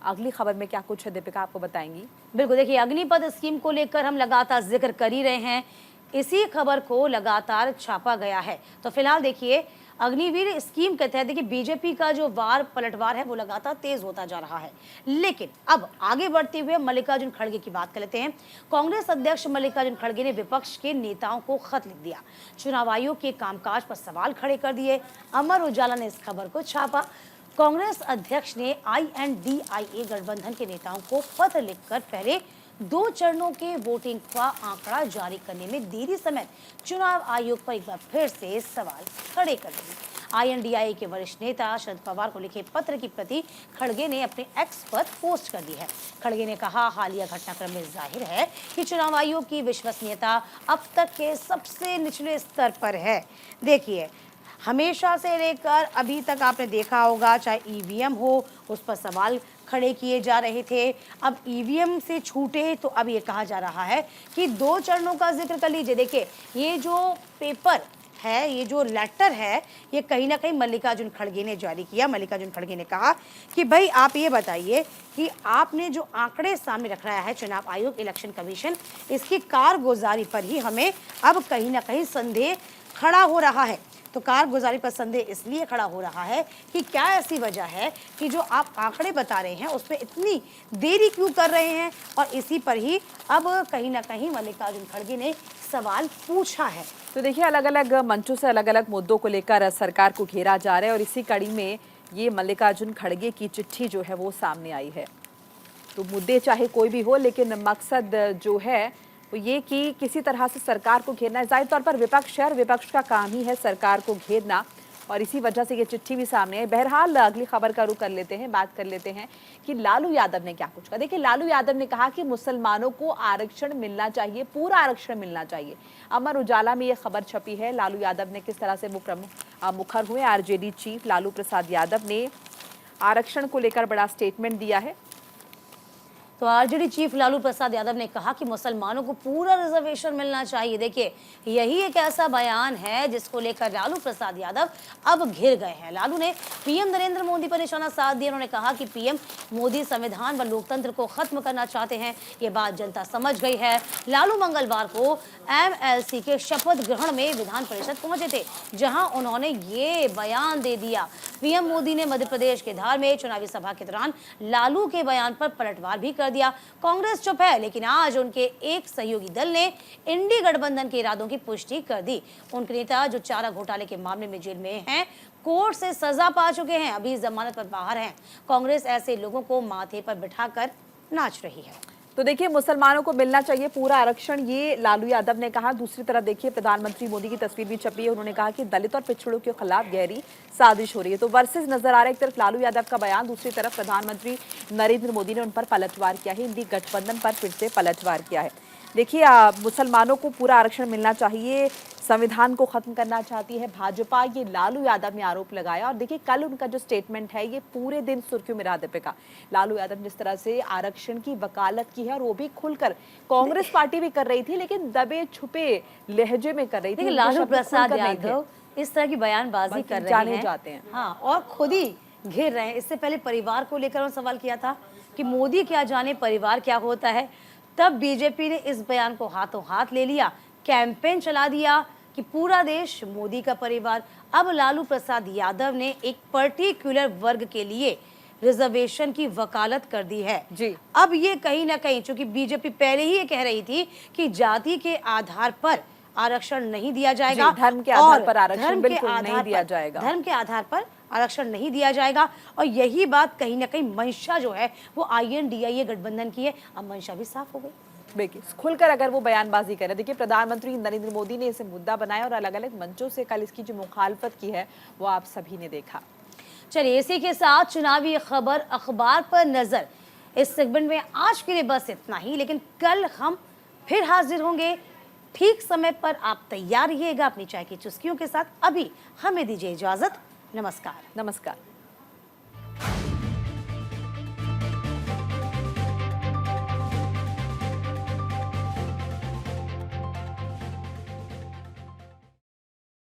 अगली खबर में क्या कुछ है दीपिका, आपको बताएंगी। बिल्कुल, देखिए अग्निपथ स्कीम को लेकर हम लगातार जिक्र कर ही रहे हैं, इसी खबर को लगातार छापा गया है। तो फिलहाल देखिए, अग्निवीर स्कीम के तहत देखिए बीजेपी का जो पलटवार है वो लगातार तेज होता जा रहा है। लेकिन अब आगे बढ़ते हुए मल्लिकार्जुन खड़गे की बात कर लेते हैं। कांग्रेस अध्यक्ष मल्लिकार्जुन खड़गे ने विपक्ष के नेताओं को खत लिख दिया, चुनाव आयोग के कामकाज पर सवाल खड़े कर दिए। अमर उजाला ने इस खबर को छापा। कांग्रेस अध्यक्ष ने INDIA गठबंधन के नेताओं को पत्र लिखकर पहले 2 चरणों के वोटिंग का आंकड़ा जारी करने में देरी समेत चुनाव आयोग पर एक बार फिर से सवाल खड़े कर दिए। INDIA के वरिष्ठ नेता शरद पवार को लिखे पत्र की प्रति खड़गे ने अपने एक्स पर पोस्ट कर दी है। खड़गे ने कहा, हालिया घटनाक्रम में जाहिर है कि चुनाव आयोग की विश्वसनीयता अब तक के सबसे निचले स्तर पर है। देखिए, हमेशा से लेकर अभी तक आपने देखा होगा, चाहे EVM हो, उस पर सवाल खड़े किए जा रहे थे। अब EVM से छूटे तो अब ये कहा जा रहा है कि 2 चरणों का जिक्र कर लीजिए। देखिए, ये जो पेपर है, ये जो लेटर है, ये कहीं ना कहीं मल्लिकार्जुन खड़गे ने जारी किया। मल्लिकार्जुन खड़गे ने कहा कि भाई आप ये बताइए कि आपने जो आंकड़े सामने रख रहा है चुनाव आयोग, इलेक्शन कमीशन, इसकी कारगुजारी पर ही हमें अब कहीं ना कहीं संदेह खड़ा हो रहा है। तो कारगुजारी पर संदेह इसलिए खड़ा हो रहा है कि क्या ऐसी वजह है कि जो आप आंकड़े बता रहे हैं उसमें इतनी देरी क्यों कर रहे हैं, और इसी पर ही अब कहीं ना कहीं मल्लिकार्जुन खड़गे ने सवाल पूछा है। तो देखिए, अलग अलग मंचों से अलग अलग मुद्दों को लेकर सरकार को घेरा जा रहा है और इसी कड़ी में ये मल्लिकार्जुन खड़गे की चिट्ठी जो है वो सामने आई है। तो मुद्दे चाहे कोई भी हो, लेकिन मकसद जो है वो ये कि किसी तरह से सरकार को घेरना है। जाहिर तौर पर विपक्ष है और विपक्ष का काम ही है सरकार को घेरना, और इसी वजह से ये चिट्ठी भी सामने है। बहरहाल अगली खबर का रुख कर लेते हैं, बात कर लेते हैं कि लालू यादव ने क्या कुछ कहा। देखिए, लालू यादव ने कहा कि मुसलमानों को आरक्षण मिलना चाहिए, पूरा आरक्षण मिलना चाहिए। अमर उजाला में ये खबर छपी है। लालू यादव ने किस तरह से मुखर हुए। RJD चीफ लालू प्रसाद यादव ने आरक्षण को लेकर बड़ा स्टेटमेंट दिया है। तो RJD चीफ लालू प्रसाद यादव ने कहा कि मुसलमानों को पूरा रिजर्वेशन मिलना चाहिए। देखिए, यही एक ऐसा बयान है जिसको लेकर लालू प्रसाद यादव अब घिर गए हैं। लालू ने PM नरेंद्र मोदी पर निशाना साध दिया। उन्होंने कहा कि PM मोदी संविधान व लोकतंत्र को खत्म करना चाहते हैं, ये बात जनता समझ गई है। लालू मंगलवार को MLC के शपथ ग्रहण में विधान परिषद पहुंचे थे, जहां उन्होंने ये बयान दे दिया। PM मोदी ने मध्य प्रदेश के धार में चुनावी सभा के दौरान लालू के बयान पर पलटवार भी कर दिया। कांग्रेस चुप है, लेकिन आज उनके एक सहयोगी दल ने इंडी गठबंधन के इरादों की पुष्टि कर दी। उनके नेता जो चारा घोटाले के मामले में जेल में हैं, कोर्ट से सजा पा चुके हैं, अभी जमानत पर बाहर हैं। कांग्रेस ऐसे लोगों को माथे पर बिठाकर नाच रही है। तो देखिए, मुसलमानों को मिलना चाहिए पूरा आरक्षण, ये लालू यादव ने कहा। दूसरी तरफ देखिए, प्रधानमंत्री मोदी की तस्वीर भी छपी है। उन्होंने कहा कि दलित और पिछड़ों के खिलाफ गहरी साजिश हो रही है। तो वर्सेस नजर आ रहा है, एक तरफ लालू यादव का बयान, दूसरी तरफ प्रधानमंत्री नरेंद्र मोदी ने उन पर पलटवार किया है, इंडी गठबंधन पर फिर से पलटवार किया है। देखिए, मुसलमानों को पूरा आरक्षण मिलना चाहिए, संविधान को खत्म करना चाहती है भाजपा, ये लालू यादव ने आरोप लगाया। और देखिए, कल उनका जो स्टेटमेंट है ये पूरे दिन सुर्खियों में रहा दीपिका। लालू यादव जिस तरह से आरक्षण की वकालत की है, और वो भी खुलकर, कांग्रेस पार्टी भी कर रही थी लेकिन दबे छुपे लहजे में कर रही थी। लालू प्रसाद यादव इस तरह की बयानबाजी कर रहे हैं, हाँ, और खुद ही घेर रहे हैं। इससे पहले परिवार को लेकर उन्होंने सवाल किया था कि मोदी क्या जाने परिवार क्या होता है। तब बीजेपी ने इस बयान को हाथों हाथ ले लिया, कैंपेन चला दिया कि पूरा देश मोदी का परिवार। अब लालू प्रसाद यादव ने एक पर्टिकुलर वर्ग के लिए रिजर्वेशन की वकालत कर दी है जी। अब ये कहीं ना कहीं, चूंकि बीजेपी पहले ही ये कह रही थी कि जाति के आधार पर आरक्षण नहीं दिया जाएगा, धर्म के आधार पर आरक्षण बिल्कुल नहीं दिया जाएगा, धर्म के आधार पर आरक्षण नहीं दिया जाएगा। और यही बात कहीं ना कहीं मंशा जो है वो INDIA गठबंधन की है। अब मंशा भी साफ हो गई। देखिए, खुलकर अगर वो बयानबाजी करे। देखिए, प्रधानमंत्री नरेंद्र मोदी ने इसे मुद्दा बनाया और अलग अलग मंचों से कल इसकी जो मुखालफत की है वो आप सभी ने देखा। चलिए, इसी के साथ चुनावी खबर अखबार पर नजर इस सेगमेंट में आज के लिए बस इतना ही, लेकिन कल हम फिर हाजिर होंगे ठीक समय पर। आप तैयार रहिएगा अपनी चाय की चुस्कियों के साथ। अभी हमें दीजिए इजाजत। नमस्कार। नमस्कार।